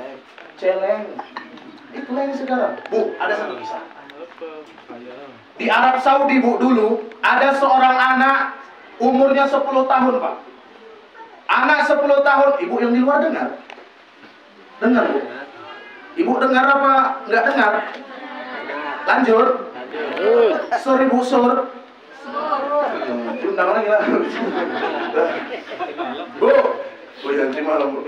Celeng. Itulah yang sekarang. Bu, ada satu kisah. Di Arab Saudi Bu, dulu ada seorang anak umurnya 10 tahun Pak. Anak 10 tahun, ibu yang di luar dengar? Dengar Bu? Ibu dengar apa? Enggak dengar? Lanjut. Sur Ibu, sur. Undang lagi lah. Bu, yang terima lah Bu.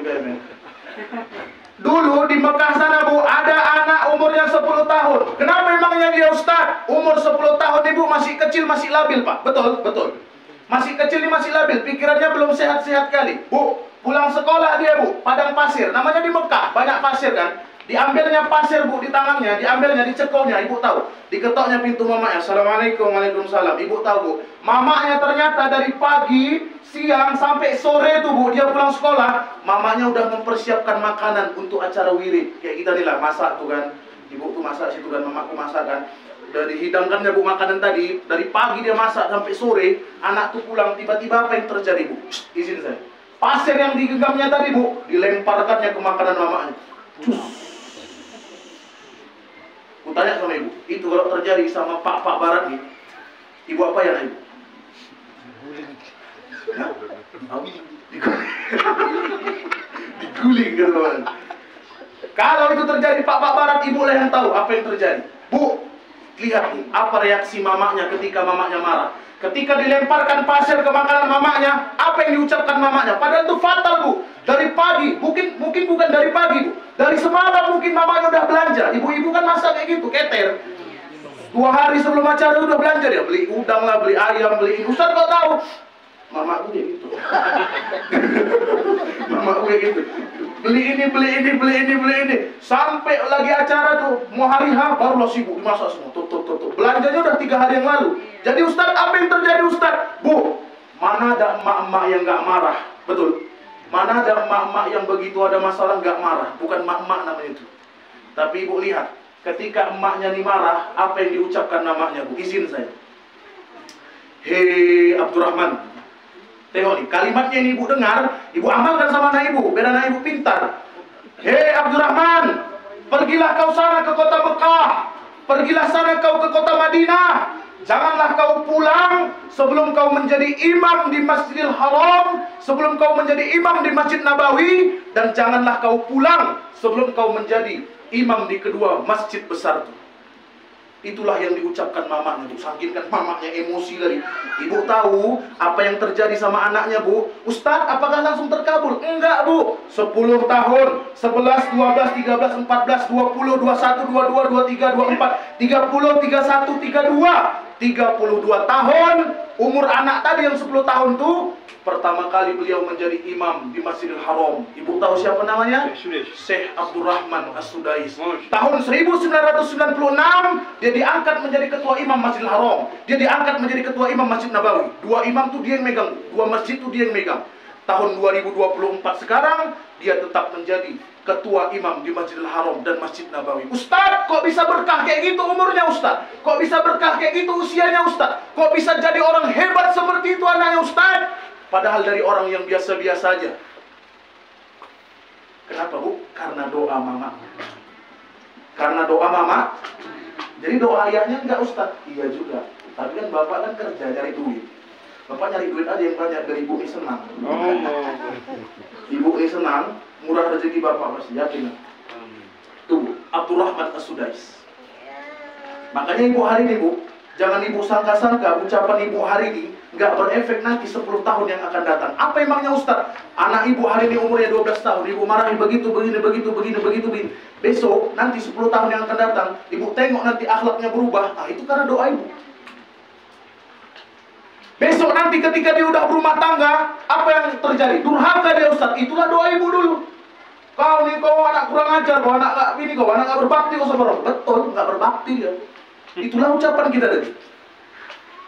Dulu di Mekah sana Bu, ada anak umurnya 10 tahun. Kenapa memangnya dia Ustaz? Umur 10 tahun Ibu masih kecil, masih labil Pak. Betul, betul. Masih kecil ini masih labil, pikirannya belum sehat-sehat kali. Bu, pulang sekolah dia Bu, padang pasir. Namanya di Mekah, banyak pasir kan. Diambilnya pasir Bu di tangannya, diambilnya, dicekonya, ibu tahu. Diketoknya pintu mamanya, Assalamualaikum, waalaikumsalam. Ibu tahu Bu, mamanya ternyata dari pagi, siang, sampai sore tuh Bu, dia pulang sekolah, mamanya udah mempersiapkan makanan untuk acara wirid. Kayak kita nih lah, masak tuh kan. Ibu tuh masak situ kan, mamaku masak kan. Udah dihidangkannya Bu makanan tadi, dari pagi dia masak sampai sore, anak tuh pulang, tiba-tiba apa yang terjadi Bu? Izin saya. Pasir yang digenggamnya tadi Bu, dilemparkannya ke makanan mamanya. Kutanya sama ibu, itu kalau terjadi sama Pak Barat nih, ibu apa ya ibu? Diguling kan? Kalau itu terjadi Pak Barat, ibu lah yang tahu apa yang terjadi. Bu, lihat nih, apa reaksi mamanya ketika mamanya marah. Ketika dilemparkan pasir ke makanan mamanya, apa yang diucapkan mamanya? Padahal itu fatal Bu. Dari pagi, mungkin bukan dari pagi Bu. Dari semalam mungkin mamanya udah belanja. Ibu-ibu kan masak kayak gitu, keter. 2 hari sebelum acara udah belanja dia. Beli udang lah, beli ayam, beli ini. Ustaz kok tahu? Mama gue gitu. Mama gue gitu. Beli ini. Sampai lagi acara tuh, mau hari H, barulah sibuk dimasak semua. Tuh. Belanjanya udah 3 hari yang lalu. Jadi Ustaz, apa yang terjadi Ustaz? Bu, mana ada emak-emak yang gak marah? Betul. Mana ada emak-emak yang begitu ada masalah gak marah? Bukan emak-emak namanya itu. Tapi ibu lihat, ketika emaknya nih marah, apa yang diucapkan namanya Bu? Izin saya. Hei Abdurrahman. Tengok nih, kalimatnya ini ibu dengar, ibu amalkan sama anak ibu, biar anak ibu pintar. Hei Abdurrahman, pergilah kau sana ke kota Mekah, pergilah sana kau ke kota Madinah. Janganlah kau pulang sebelum kau menjadi imam di Masjidil Haram, sebelum kau menjadi imam di Masjid Nabawi, dan janganlah kau pulang sebelum kau menjadi imam di kedua masjid besar itu. Itulah yang diucapkan mamanya Bu. Saking kan mamanya emosi lagi. Ibu tahu apa yang terjadi sama anaknya Bu? Ustaz, apakah langsung terkabul? Enggak Bu. 10 tahun, 11, 12, 13, 14, 20, 21, 22, 23, 24, 30, 31, 32. 32 tahun umur anak tadi yang 10 tahun tuh pertama kali beliau menjadi imam di Masjidil Haram. Ibu tahu siapa namanya? Syekh Abdurrahman As-Sudais. Tahun 1996 dia diangkat menjadi ketua imam Masjidil Haram. Dia diangkat menjadi ketua imam Masjid Nabawi. 2 imam tuh dia yang megang, 2 masjid tuh dia yang megang. Tahun 2024 sekarang dia tetap menjadi ketua imam di Masjidil Haram dan Masjid Nabawi. Ustaz, kok bisa berkah kayak gitu umurnya Ustaz? Kok bisa berkah kayak gitu usianya Ustaz? Kok bisa jadi orang hebat seperti itu anaknya Ustaz? Padahal dari orang yang biasa-biasa aja. Kenapa Bu? Karena doa mama. Karena doa mama. Jadi doa ayahnya enggak Ustaz? Iya juga. Tapi kan bapak kan kerja nyari duit. Bapak nyari duit aja yang banyak, dari ibu ini senang. Ibu ini senang, murah rezeki bapak masih yakin. Tuh, Abdurrahman As-Sudais. Makanya ibu hari ini Bu, jangan ibu sangka-sangka ucapan ibu hari ini nggak berefek nanti 10 tahun yang akan datang. Apa emangnya Ustaz? Anak ibu hari ini umurnya 12 tahun, ibu marahi begitu, begini. Besok, nanti 10 tahun yang akan datang, ibu tengok nanti akhlaknya berubah. Nah, itu karena doa ibu. Besok nanti ketika dia udah berumah tangga, apa yang terjadi? Durhaka dia Ustaz, itulah doa ibu dulu. Kau nih, kau anak kurang ajar, kau anak gak ini, kau anak gak berbakti kau sama orang. Betul, gak berbakti dia. Itulah ucapan kita tadi.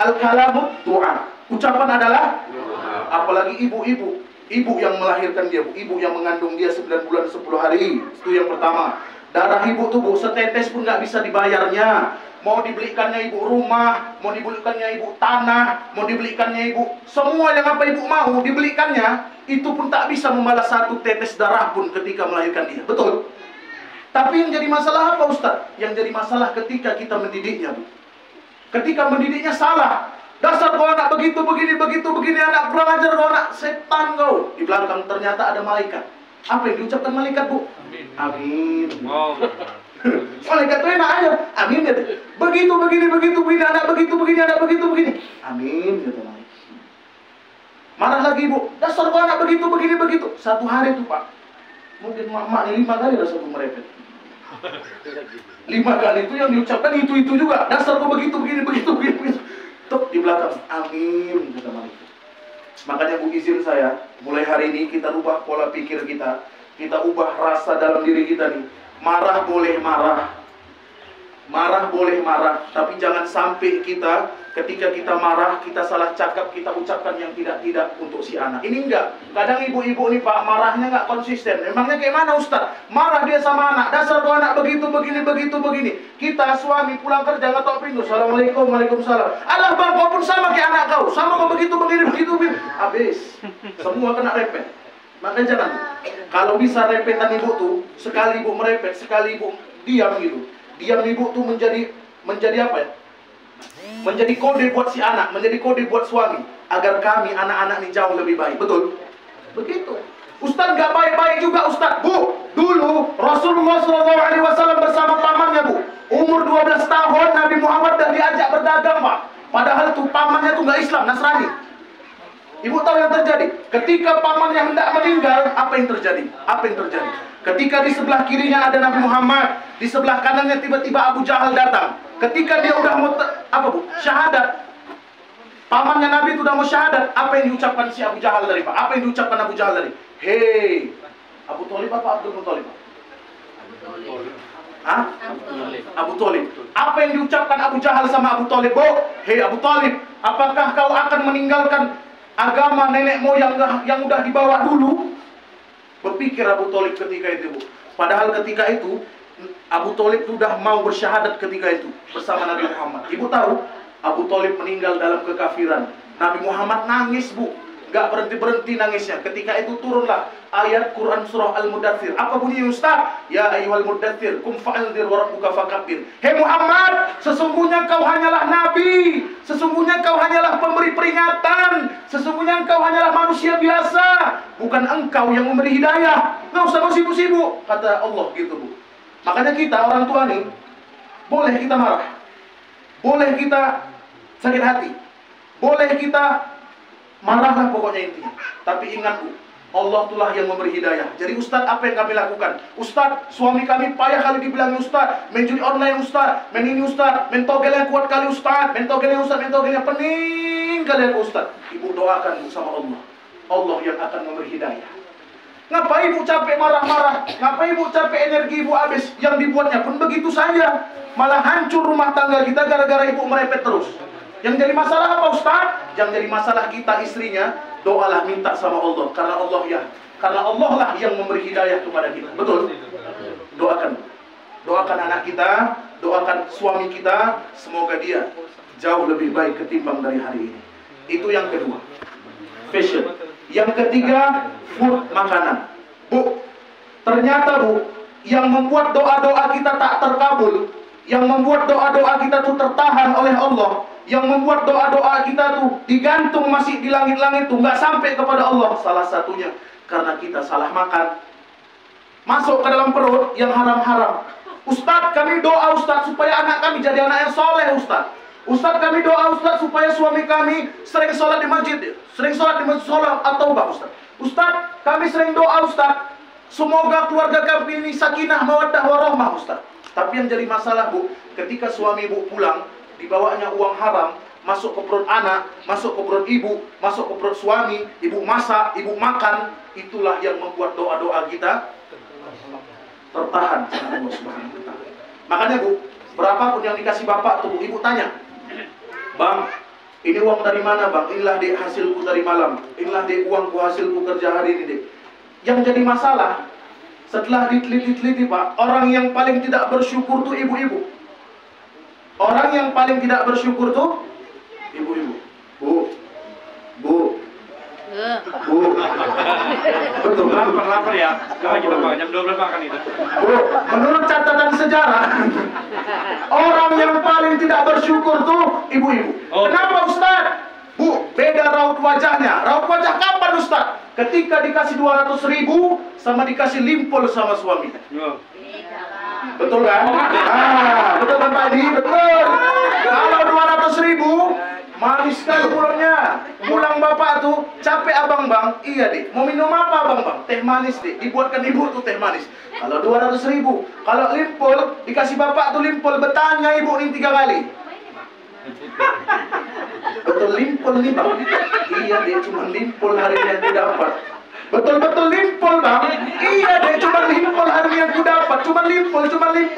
Al-kalamu doa. Ucapan adalah doa. Apalagi ibu-ibu. Ibu yang melahirkan dia, ibu yang mengandung dia 9 bulan 10 hari. Itu yang pertama. Darah ibu tuh Bu, setetes pun gak bisa dibayarnya. Mau dibelikannya ibu rumah, mau dibelikannya ibu tanah, mau dibelikannya ibu semua yang apa ibu mau dibelikannya, itu pun tak bisa membalas satu tetes darah pun ketika melahirkan dia. Betul? Tapi yang jadi masalah apa Ustaz? Yang jadi masalah ketika kita mendidiknya Bu. Ketika mendidiknya salah. Dasar kau anak begitu, begini, anak kurang ajar, kau anak setan kau. Di belakang ternyata ada malaikat. Apa yang diucapkan malaikat Bu? Amin. Wow. Malaikat itu enak aja. Amin gitu. Begitu, begini, anak begitu, begini. Amin gitu malaikat. Marah lagi Bu. Dasar kau anak begitu. Satu hari itu Pak. Mungkin maknya 5 kali dasar kau merepet. 5 kali itu yang diucapkan itu juga. Dasar kau begitu, begini. Tuk di belakang. Amin kata malaikat. Makanya Bu, izin saya, mulai hari ini kita ubah pola pikir kita. Kita ubah rasa dalam diri kita nih. Marah boleh marah, tapi jangan sampai kita ketika kita marah, kita salah cakap, kita ucapkan yang tidak untuk si anak. Ini enggak. Kadang ibu-ibu nih Pak, marahnya enggak konsisten. Emangnya kayak mana Ustaz? Marah dia sama anak, dasar kau anak begitu, begini. Kita suami pulang kerja ngetok pintu, Assalamualaikum, waalaikumsalam. Alah bang, kau pun sama kayak anak kau, sama kau begitu, begini. Habis, semua kena repet. Makanya jangan. Kalau bisa repetan ibu tuh, sekali ibu merepet, sekali ibu diam gitu. Diam ibu tuh menjadi apa ya? Menjadi kode buat si anak, menjadi kode buat suami, agar kami anak-anak ini jauh lebih baik. Betul? Begitu. Ustaz nggak baik-baik juga Ustaz. Bu, dulu Rasulullah SAW bersama pamannya Bu, umur 12 tahun Nabi Muhammad dan diajak berdagang Pak. Padahal tuh pamannya tuh nggak Islam, Nasrani. Ibu tahu yang terjadi? Ketika pamannya hendak meninggal, apa yang terjadi? Ketika di sebelah kirinya ada Nabi Muhammad, di sebelah kanannya tiba-tiba Abu Jahal datang. Ketika dia udah mau syahadat, pamannya Nabi itu udah mau syahadat, apa yang diucapkan si Abu Jahal tadi Pak? Apa yang diucapkan Abu Jahal tadi? Hei, Abu Thalib apa Abdul Muthalib? Abu Thalib. Apa yang diucapkan Abu Jahal sama Abu Thalib? Hei Abu Thalib, apakah kau akan meninggalkan agama nenek moyang yang udah dibawa dulu? Berpikir Abu Thalib ketika itu Bu. Padahal ketika itu Abu Thalib sudah mau bersyahadat ketika itu bersama Nabi Muhammad. Ibu tahu Abu Thalib meninggal dalam kekafiran. Nabi Muhammad nangis Bu, gak berhenti nangisnya. Ketika itu turunlah ayat Quran surah Al-Mudaththir. Apa bunyi Ustaz? Ya ayyuhal mudaththir, kum fa'anzir wa rabbuka fakabbir. Hei Muhammad, sesungguhnya kau hanyalah nabi, sesungguhnya kau hanyalah pemberi peringatan, sesungguhnya engkau hanyalah manusia biasa, bukan engkau yang memberi hidayah. Nggak usah sibuk-sibuk, kata Allah gitu Bu. Makanya kita orang tua nih, boleh kita marah, boleh kita sakit hati, boleh kita marahlah pokoknya intinya. Tapi ingat Bu, Allah itulah yang memberi hidayah. Jadi Ustaz, apa yang kami lakukan? Ustaz, suami kami payah kali dibilang Ustaz, main judi online Ustaz, main ini Ustaz, main togel yang kuat kali Ustaz, main togelnya Ustaz, main togelnya pening kali Ustaz. Ibu doakan sama Allah, Allah yang akan memberi hidayah. Ngapain ibu capek marah-marah? Ngapain ibu capek energi ibu habis? Yang dibuatnya pun begitu saja. Malah hancur rumah tangga kita gara-gara ibu merepet terus. Yang jadi masalah apa Ustaz? Yang jadi masalah kita istrinya, doalah minta sama Allah. Karena Allah lah yang memberi hidayah kepada kita. Betul? Doakan. Doakan anak kita, doakan suami kita, semoga dia jauh lebih baik ketimbang dari hari ini. Itu yang kedua, fashion. Yang ketiga, food, makanan. Bu, ternyata Bu, yang membuat doa-doa kita tak terkabul, yang membuat doa-doa kita tuh tertahan oleh Allah, yang membuat doa-doa kita tuh digantung masih di langit-langit tuh nggak sampai kepada Allah, salah satunya karena kita salah makan, masuk ke dalam perut yang haram-haram. Ustadz, kami doa Ustadz supaya anak kami jadi anak yang soleh Ustadz. Ustadz, kami doa Ustadz supaya suami kami sering sholat di masjid, sholat atau Ustadz. Ustadz, kami sering doa Ustadz, semoga keluarga kami ini sakinah mawaddah warahmah Ustadz. Tapi yang jadi masalah Bu, ketika suami Ibu pulang, dibawanya uang haram, masuk ke perut anak, masuk ke perut ibu, masuk ke perut suami, ibu masak, ibu makan, itulah yang membuat doa-doa kita tertahan sama Allah Subhanahu wa Ta'ala. Makanya Bu, berapapun yang dikasih bapak tuh, ibu tanya, Bang, ini uang dari mana Bang? Inilah dek hasilku dari malam, inilah dek uangku hasilku kerja hari ini dek. Yang jadi masalah, setelah diteliti-teliti Pak, orang yang paling tidak bersyukur tuh ibu-ibu. Orang yang paling tidak bersyukur tuh ibu-ibu. Bu, betul kan? Lapar ya. Sekarang kita makan jam 12 makan itu. Bu, menurut catatan sejarah, orang yang paling tidak bersyukur tuh ibu-ibu. Kenapa Ustaz? Bu, beda raut wajahnya. Raut wajah kapan Ustaz? Ketika dikasih 200.000 sama dikasih limpol sama suaminya. Betul kan? Betul kan Pak Edi? Betul. Kalau 200.000 manis sekali pulangnya. Pulang bapak tuh capek abang bang. Iya deh. Mau minum apa abang bang? Teh manis deh. Dibuatkan ibu tuh teh manis. Kalau 200.000, kalau limpol dikasih bapak tuh limpol, bertanya ibu ini 3 kali. Betul limpol nih bang? Iya deh, cuma limpol hari ini yang ku dapat. Betul-betul limpol bang? Iya deh, cuma limpol hari ini yang ku dapat. Cuma limpol.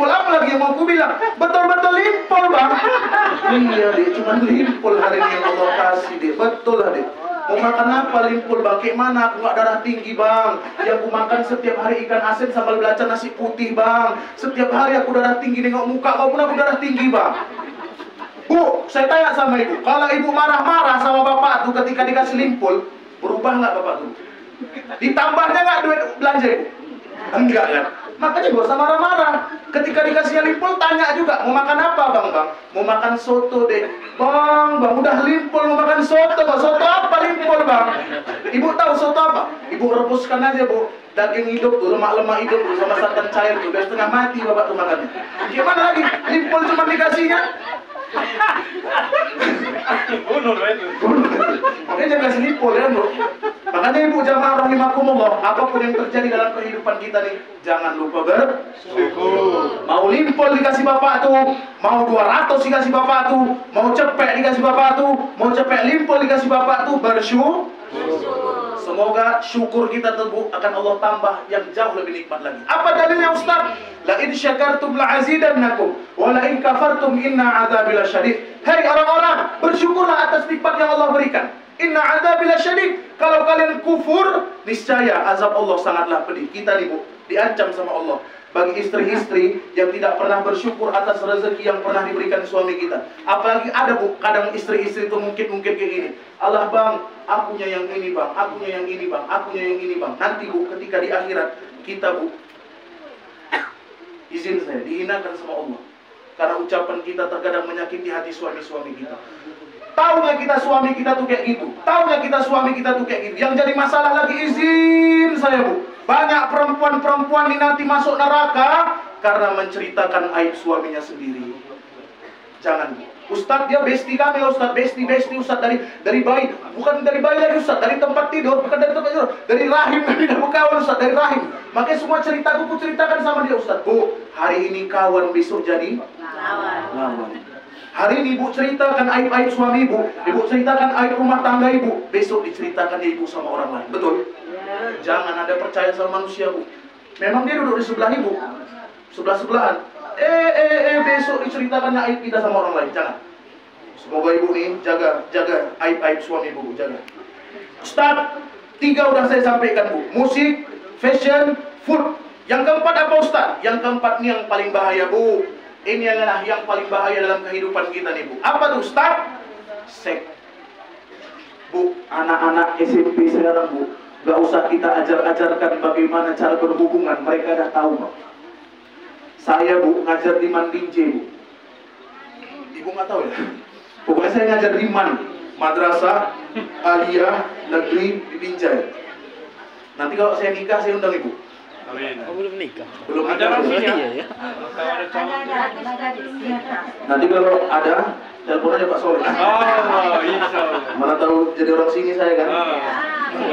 Apa lagi yang mau ku bilang? Betul-betul limpol bang? Iya deh, cuma limpol hari ini yang Allah kasih deh. Betul lah deh. Mau makan apa limpol bang? Kayak mana? Aku gak darah tinggi bang. Yang ku makan setiap hari ikan asin sambal belacan nasi putih bang. Setiap hari aku darah tinggi, nengok muka kau pun aku darah tinggi bang. Bu, saya tanya sama ibu, kalau ibu marah-marah sama bapak tuh ketika dikasih limpol, berubah nggak bapak tuh? Ditambahnya nggak duit belanja ibu? Enggak kan? Makanya gak usah marah-marah. Ketika dikasihnya limpol, tanya juga, mau makan apa bang? Mau makan soto deh. Bang, udah limpol mau makan soto. Soto apa limpol bang? Ibu tahu soto apa? Ibu rebuskan aja bu, daging hidup tuh, lemak-lemak hidup tuh, sama santan cair tuh, biar setengah mati bapak tuh makannya. Gimana lagi? Limpol cuma dikasihnya? Bunuh itu. Makanya jangan kasih limpol ya bro. Makanya ibu jamaah rahimakumullah, apapun yang terjadi dalam kehidupan kita nih, jangan lupa bersyukur. Mau limpol dikasih bapak tuh, mau 200 dikasih bapak tuh, mau cepek dikasih bapak tuh, mau cepek limpol dikasih bapak tuh, bersyukur. Semoga syukur kita tuh akan Allah tambah yang jauh lebih nikmat lagi. Apa dalilnya Ustaz? La in syakartum la azidannakum wa la in kafartum inna adzabi lasyadid. Hei orang-orang, bersyukurlah atas nikmat yang Allah berikan. Inna adzabi lasyadid. Kalau kalian kufur, niscaya azab Allah sangatlah pedih. Kita nih Bu, diancam sama Allah. Bagi istri-istri yang tidak pernah bersyukur atas rezeki yang pernah diberikan suami kita. Apalagi ada Bu, kadang istri-istri itu mungkin kayak gini. Allah bang, akunya yang ini bang, akunya yang ini bang, akunya yang ini bang. Nanti Bu, ketika di akhirat kita Bu, izin saya, dihinakan sama Allah. Karena ucapan kita terkadang menyakiti hati suami-suami kita. Tahu nggak kita suami kita tuh kayak gitu? Tahu nggak kita suami kita tuh kayak gitu? Yang jadi masalah lagi, izin saya Bu, banyak perempuan-perempuan ini nanti masuk neraka karena menceritakan aib suaminya sendiri. Jangan Bu. Ustadz, dia besti kami Ustadz, besti Ustadz dari bayi, bukan dari bayi lagi Ustadz, dari tempat tidur, bukan dari tempat tidur, dari rahim kami dah berkawan Ustadz, dari rahim. Makanya semua ceritaku ku ceritakan sama dia Ustadz. Bu, hari ini kawan, besok jadi lawan. Hari ini Ibu ceritakan aib-aib suami Ibu, Ibu ceritakan aib rumah tangga Ibu, besok diceritakan Ibu sama orang lain. Betul? Jangan ada percaya sama manusia Bu. Memang dia duduk di sebelah Ibu, sebelah-sebelahan. Besok diceritakannya aib kita sama orang lain. Jangan. Semoga ibu nih jaga aib-aib suami ibu, jaga. Ustaz, 3 udah saya sampaikan bu. Musik, fashion, food. Yang keempat apa Ustaz? Yang keempat nih yang paling bahaya bu. Ini adalah yang paling bahaya dalam kehidupan kita nih bu. Apa tuh Ustaz? Seks. Bu, anak-anak SMP sekarang bu, gak usah kita ajarkan bagaimana cara berhubungan. Mereka dah tahu bu. Saya bu ngajar di Mandinje bu. Ibu nggak tahu ya? Pokoknya saya ngajar di Madrasah Aliyah Negeri di Binjai. Nanti kalau saya nikah saya undang ibu. Amin. Oh, belum nikah. Belum Ada nikah. langsung ya? Iya ya. Nanti kalau ada telepon aja Pak Soleh. Oh, insya Allah. Mana tahu jadi orang sini saya kan?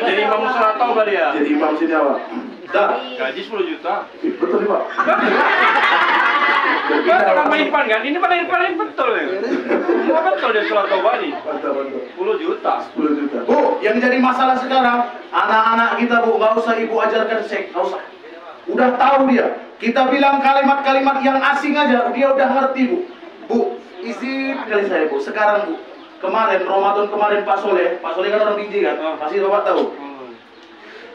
Jadi imam sholat taubat dia. Jadi imam sini apa? Dah. Gaji 10 juta. Betul nih Pak. Betul nama Irfan kan? Ini pada Irfan ini betul ya. Semua betul dia sholat taubat nih. Mantap, mantap. 10 juta. 10 juta. Bu, yang jadi masalah sekarang, anak-anak kita bu, nggak usah ibu ajarkan seks, nggak usah. Udah tahu dia. Kita bilang kalimat-kalimat yang asing aja, dia udah ngerti bu. Bu, izin kali saya bu. Sekarang bu, kemarin Ramadan kemarin Pak Soleh kan orang Binjai kan, pasti bapak tahu.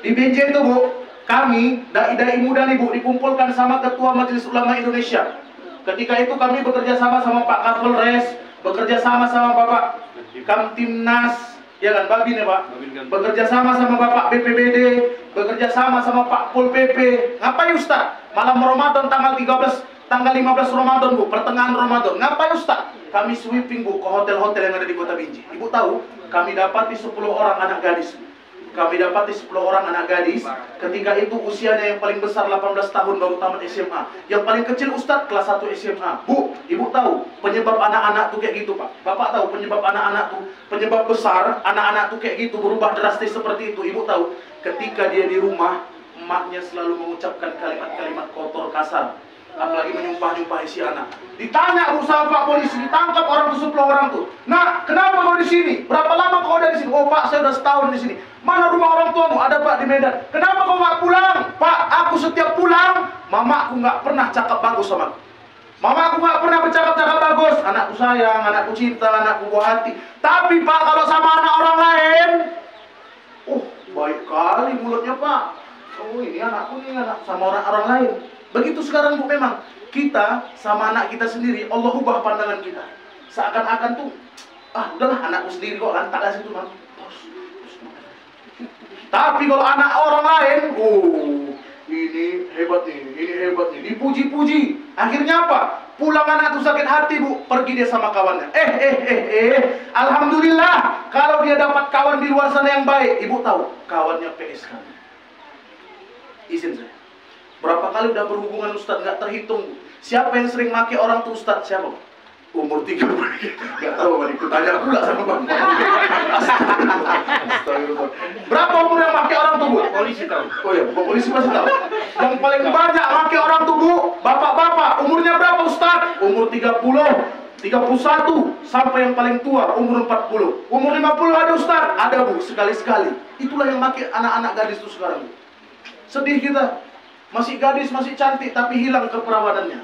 Di Binjai itu bu, kami dai-dai muda nih bu dikumpulkan sama Ketua Majelis Ulama Indonesia. Ketika itu kami bekerja sama Pak Kapolres, bekerja sama Bapak Kamtimnas, ya kan, Babin ya Pak. Bekerja sama Bapak BPBD, bekerja sama Pak Pol PP. Ngapain Ustaz? Malam Ramadan tanggal 15 Ramadan bu, pertengahan Ramadan. Ngapain Ustaz? Kami sweeping bu ke hotel-hotel yang ada di Kota Binjai. Ibu tahu, kami dapati 10 orang anak gadis. Kami dapati 10 orang anak gadis. Ketika itu usianya yang paling besar 18 tahun baru tamat SMA. Yang paling kecil Ustadz kelas 1 SMA. Bu, ibu tahu penyebab anak-anak tuh kayak gitu Pak. Bapak tahu penyebab anak-anak tuh, penyebab besar anak-anak tuh kayak gitu berubah drastis seperti itu. Ibu tahu ketika dia di rumah, emaknya selalu mengucapkan kalimat-kalimat kotor kasar. Apalagi menyumpah-nyumpahi si anak. Ditanya sama Pak polisi, ditangkap orang tuh 10 orang tuh. Nah, kenapa kau di sini? Berapa lama kau udah di sini? Oh Pak, saya udah setahun di sini. Mana rumah orang tuamu? Ada Pak di Medan. Kenapa kau nggak pulang? Pak, aku setiap pulang, mamaku nggak pernah cakap bagus sama aku. Mamaku nggak pernah bercakap-cakap bagus. Anakku sayang, anakku cinta, anakku buah hati. Tapi Pak, kalau sama anak orang lain, baik kali mulutnya Pak. Oh ini anakku nih, anak sama orang lain. Begitu sekarang bu, memang kita sama anak kita sendiri, Allah ubah pandangan kita. Seakan-akan tuh, udahlah anakku sendiri kok, lantak aja situ bang. Tapi kalau anak orang lain, ini hebat nih, dipuji-puji. Akhirnya apa? Pulang anak tuh sakit hati bu, pergi dia sama kawannya. Alhamdulillah, kalau dia dapat kawan di luar sana yang baik, ibu tahu, kawannya PSK. Izin saya. Berapa kali udah berhubungan Ustadz, nggak terhitung. Siapa yang sering make orang tuh Ustadz? Siapa? Umur 30. Nggak tahu Bang, ikut tanya pula sama Bang. Berapa umur yang make orang tuh Bu? Polisi tahu. Oh ya, polisi pasti tahu. Yang paling banyak make orang tuh Bu, bapak-bapak. Umurnya berapa Ustadz? Umur 30, 31, sampai yang paling tua umur 40. Umur 50 ada Ustadz? Ada Bu, sekali-sekali. Itulah yang make anak-anak gadis tuh sekarang Bu. Sedih kita. Masih gadis, masih cantik, tapi hilang keperawanannya.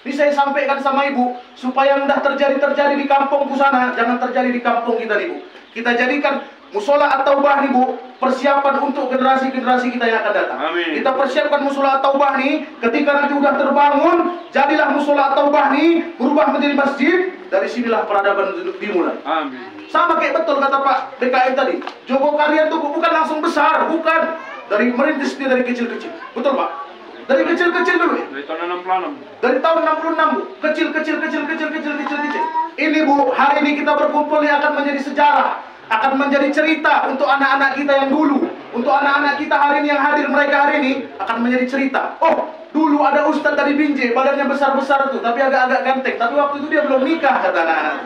Ini saya sampaikan sama ibu, supaya mudah terjadi di kampungku sana, jangan terjadi di kampung kita nih Bu. Kita jadikan musola at-taubah nih Bu, persiapan untuk generasi-generasi kita yang akan datang. Amin. Kita persiapkan musola at-taubah nih, ketika nanti udah terbangun, jadilah musola at-taubah nih, berubah menjadi masjid, dari sinilah peradaban dimulai. Amin. Sama kayak betul kata Pak BKM tadi, Jogokarian tuh bukan langsung besar, bukan. Dari merintis dia dari kecil-kecil. Betul Pak? Dari kecil-kecil dulu ya? Dari tahun 66. Dari tahun 66 Bu. Kecil. Ini Bu, hari ini kita berkumpul ini akan menjadi sejarah. Akan menjadi cerita untuk anak-anak kita yang dulu. Untuk anak-anak kita hari ini yang hadir, mereka hari ini akan menjadi cerita. Oh, dulu ada Ustadz dari Binjai, badannya besar-besar tuh, tapi agak-agak ganteng. Tapi waktu itu dia belum nikah, kata anak-anak.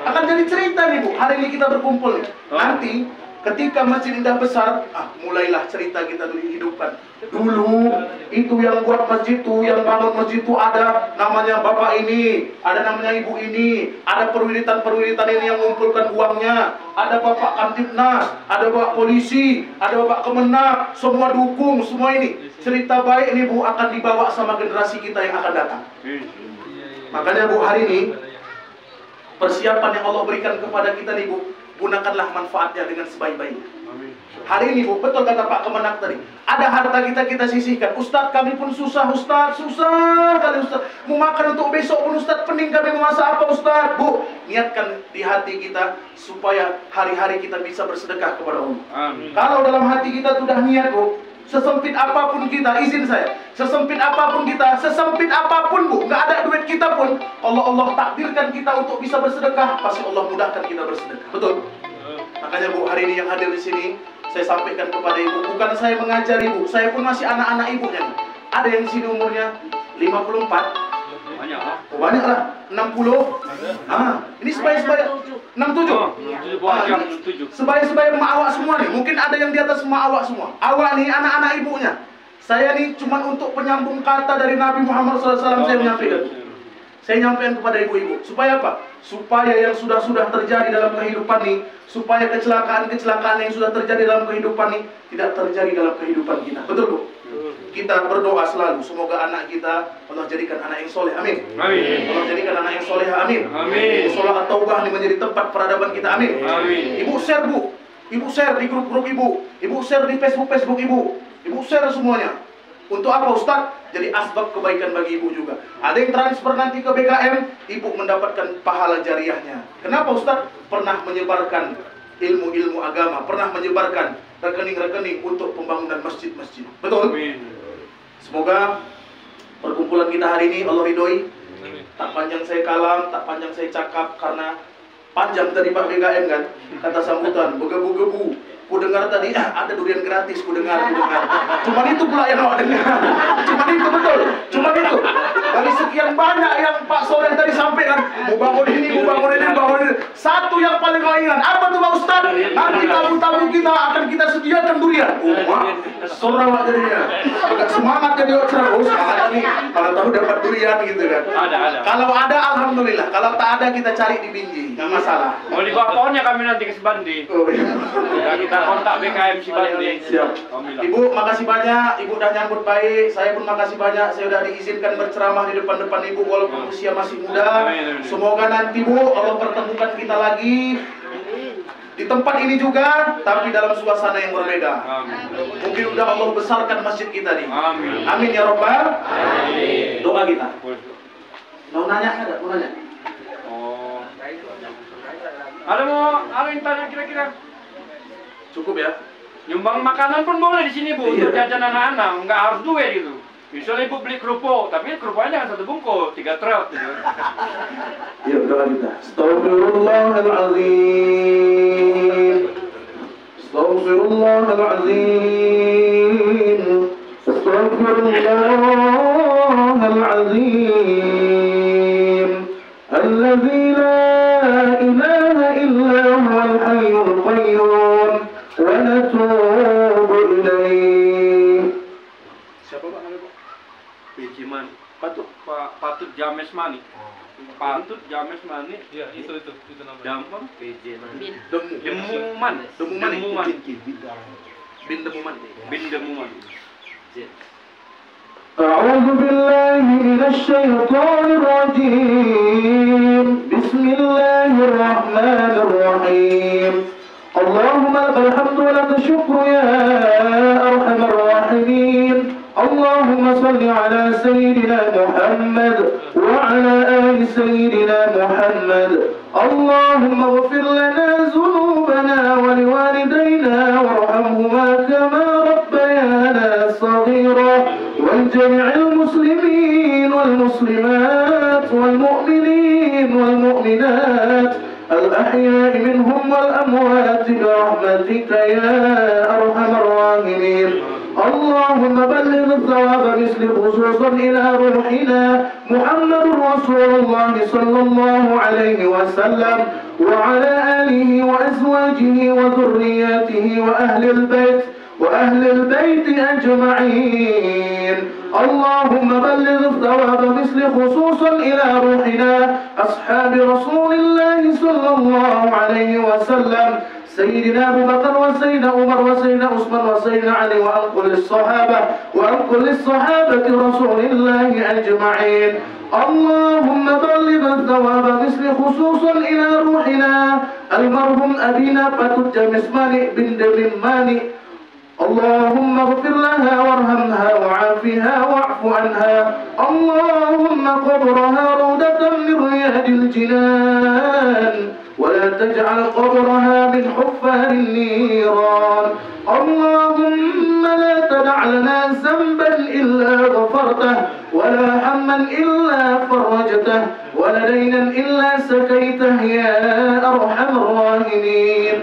Akan jadi cerita nih Bu, hari ini kita berkumpul nih. Nanti ketika masjid indah besar, mulailah cerita kita dulu dihidupkan. Dulu itu yang buat masjid itu, yang bangun masjid itu ada namanya bapak ini, ada namanya ibu ini, ada perwiritan ini yang mengumpulkan uangnya, ada bapak Kamtibnas, ada bapak polisi, ada bapak Kemenak, semua dukung, semua ini. Cerita baik ini Bu akan dibawa sama generasi kita yang akan datang. Makanya Bu hari ini Persiapan yang Allah berikan kepada kita nih Bu, gunakanlah manfaatnya dengan sebaik-baiknya. Amin. Hari ini Bu, betul kata Pak Kemenak tadi, ada harta kita sisihkan. Ustadz, kami pun susah Ustadz, susah kali Ustadz. Mau makan untuk besok pun Ustadz, pening kami mau masak apa Ustadz. Bu, niatkan di hati kita supaya hari-hari kita bisa bersedekah kepada Allah. Amin. Kalau dalam hati kita sudah niat Bu, sesempit apapun kita, izin saya, sesempit apapun kita, sesempit apapun Bu, nggak ada duit kita pun, Allah takdirkan kita untuk bisa bersedekah, pasti Allah mudahkan kita bersedekah. Betul? Makanya Bu, hari ini yang hadir di sini, saya sampaikan kepada Ibu, bukan saya mengajari Ibu, saya pun masih anak-anak ibunya. Ada yang di sini umurnya 54. Banyak lah. Oh, banyak lah, 60. Ini sebaya-sebaya 67. Sebaya-sebaya emak awak semua nih. Mungkin ada yang di atas emak awak semua. Awak nih anak-anak ibunya. Saya nih cuma untuk penyambung kata dari Nabi Muhammad SAW saya menyampaikan. Saya nyampaikan kepada ibu-ibu. Supaya apa? Supaya yang sudah terjadi dalam kehidupan nih, supaya kecelakaan-kecelakaan yang sudah terjadi dalam kehidupan nih tidak terjadi dalam kehidupan kita. Betul Bu? Kita berdoa selalu, semoga anak kita Allah jadikan anak yang soleh, amin. Amin. Allah jadikan anak yang soleh, amin. Amin. Sholat taubah ini menjadi tempat peradaban kita, amin. Amin. Ibu share Bu, ibu share di grup-grup ibu share di Facebook ibu share semuanya. Untuk apa Ustaz? Jadi asbab kebaikan bagi ibu juga. Ada yang transfer nanti ke BKM, ibu mendapatkan pahala jariahnya. Kenapa Ustaz? Pernah menyebarkan ilmu-ilmu agama, pernah menyebarkan rekening-rekening untuk pembangunan masjid-masjid. Betul? Amin. Semoga perkumpulan kita hari ini Allah ridhoi. Tak panjang saya kalam, tak panjang saya cakap, karena panjang tadi Pak BKM kan, kata sambutan, begebu-gebu. Ku dengar tadi, ada durian gratis, ku dengar. Cuman itu pula yang awak dengar. Cuman itu betul, cuman itu. Dari sekian banyak yang Pak Soleh tadi sampaikan, mau bangun ini. Satu yang paling kau ingat, apa tuh Pak Ustaz? Nanti tamu-tamu kita akan kita sediakan durian. Wah, sorak jadinya. Agak semangat jadi orang. Oh, semangat nih. Kalau tahu dapat durian gitu kan. Ada. Kalau ada, alhamdulillah. Kalau tak ada, kita cari di Binjai, nggak masalah. Mau dibawa pohonnya kami nanti ke Sebandi. Oh, iya. Ya, kita kontak BKM Sebandi. Siap. Ibu, makasih banyak. Ibu udah nyambut baik. Saya pun makasih banyak. Saya udah diizinkan berceramah di depan Ibu walaupun usia masih muda. Amin. Semoga nanti Bu, Allah pertemukan kita lagi di tempat ini juga, tapi dalam suasana yang berbeda. Amin. Mungkin udah Allah besarkan masjid kita nih. Amin. Amin ya Rabbal. Amin. Doa kita. Mau nanya ada? Mau nanya? Oh. Ada yang tanya kira-kira? Cukup ya. Nyumbang makanan pun boleh di sini Bu, untuk Iya. jajan anak-anak, nggak harus duit gitu. Misalnya Ibu beli kerupuk, tapi kerupuknya jangan 1 bungkus, 3 truk gitu. Yuk doa kita. Astaghfirullahaladzim. Astaghfirullahaladzim. Astaghfirullahaladzim. Alladzi la ilaha illa huwal hayyul qayyum. Wa natubu ilaih. Siapa Pak? Pijiman. Patut. Patut James Mani. Patut James Mani. Iya, itu namanya. Dampang. Demuman. Demuman. Bin Demuman. Bin Demuman. أعوذ بالله من الشيطان الرجيم بسم الله الرحمن الرحيم اللهم لك الحمد ولك الشكر يا أرحم الراحمين اللهم صل على سيدنا محمد وعلى آل سيدنا محمد اللهم اغفر لنا ذنوبنا ولوالدينا وارحمهما كما ربيانا صغيرا ولجميع المسلمين والمسلمات والمؤمنين والمؤمنات الأحياء منهم والأموات برحمتك يا أرحم الراحمين اللهم بلغ الثواب مثل خصوصا إلى روحنا محمد رسول الله صلى الله عليه وسلم وعلى آله وأزواجه وذرياته وأهل البيت أجمعين اللهم بلغ الثواب مثل خصوصا إلى روحنا أصحاب رسول الله صلى الله عليه وسلم سيدنا أبو بكر وسيدنا عمر وسيدنا عثمان وسيدنا علي وعن كل الصحابة رسول الله أجمعين اللهم بلغ الثواب مثل خصوصا إلى روحنا المرحوم أبينا باتوت جامس ماني بن دمين ماني. اللهم اغفر لها وارحمها وعافها واعف عنها. اللهم قبرها روضة من رياض الجنان ولا تجعل قبرها من حفار النيران. اللهم لا تدع لنا ذنبا إلا غفرته ولا هما إلا فرجته ولا دينا إلا سكيته يا أرحم الراحمين.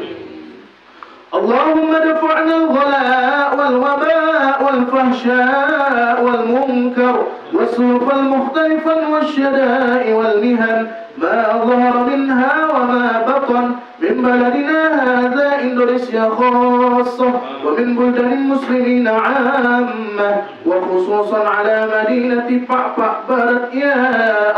اللهم دفعنا الغلاء والوباء والفحشاء والمنكر والسوء المختلفا والشداء والمهن ما ظهر منها وما بطن من بلدنا هذا إندونيسيا خاصة ومن بلدان المسلمين عامة وخصوصا على مدينة بابا بارت يا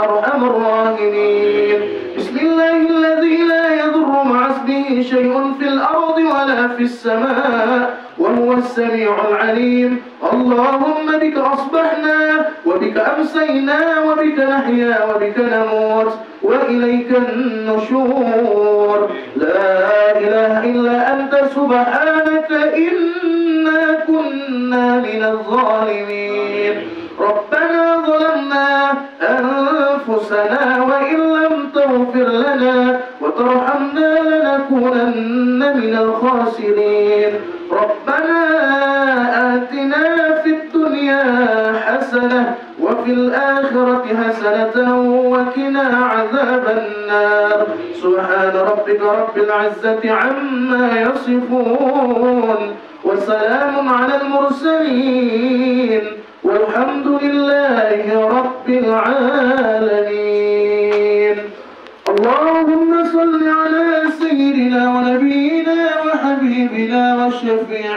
أرحم الراحمين. بسم الله الذي لا يضر مع اسمه شيء في الأرض ولا في السماء وهو السميع العليم. اللهم بك أصبحنا وبك أمسينا وبك نحيا وبك نموت وإليك النشور. لا إله إلا أنت سبحانك إنا كنا من الظالمين. ربنا ظلمنا أنفسنا وإن لم تغفر لنا وترحمنا لنكونن من الخاسرين. ربنا آتنا في الدنيا حسنة وفي الآخرة حسنة وقنا عذاب النار. سبحان ربك رب العزة عما يصفون وسلام على المرسلين والحمد لله رب العالمين. اللهم صل على سيدنا ونبينا وحبيبنا والشفيع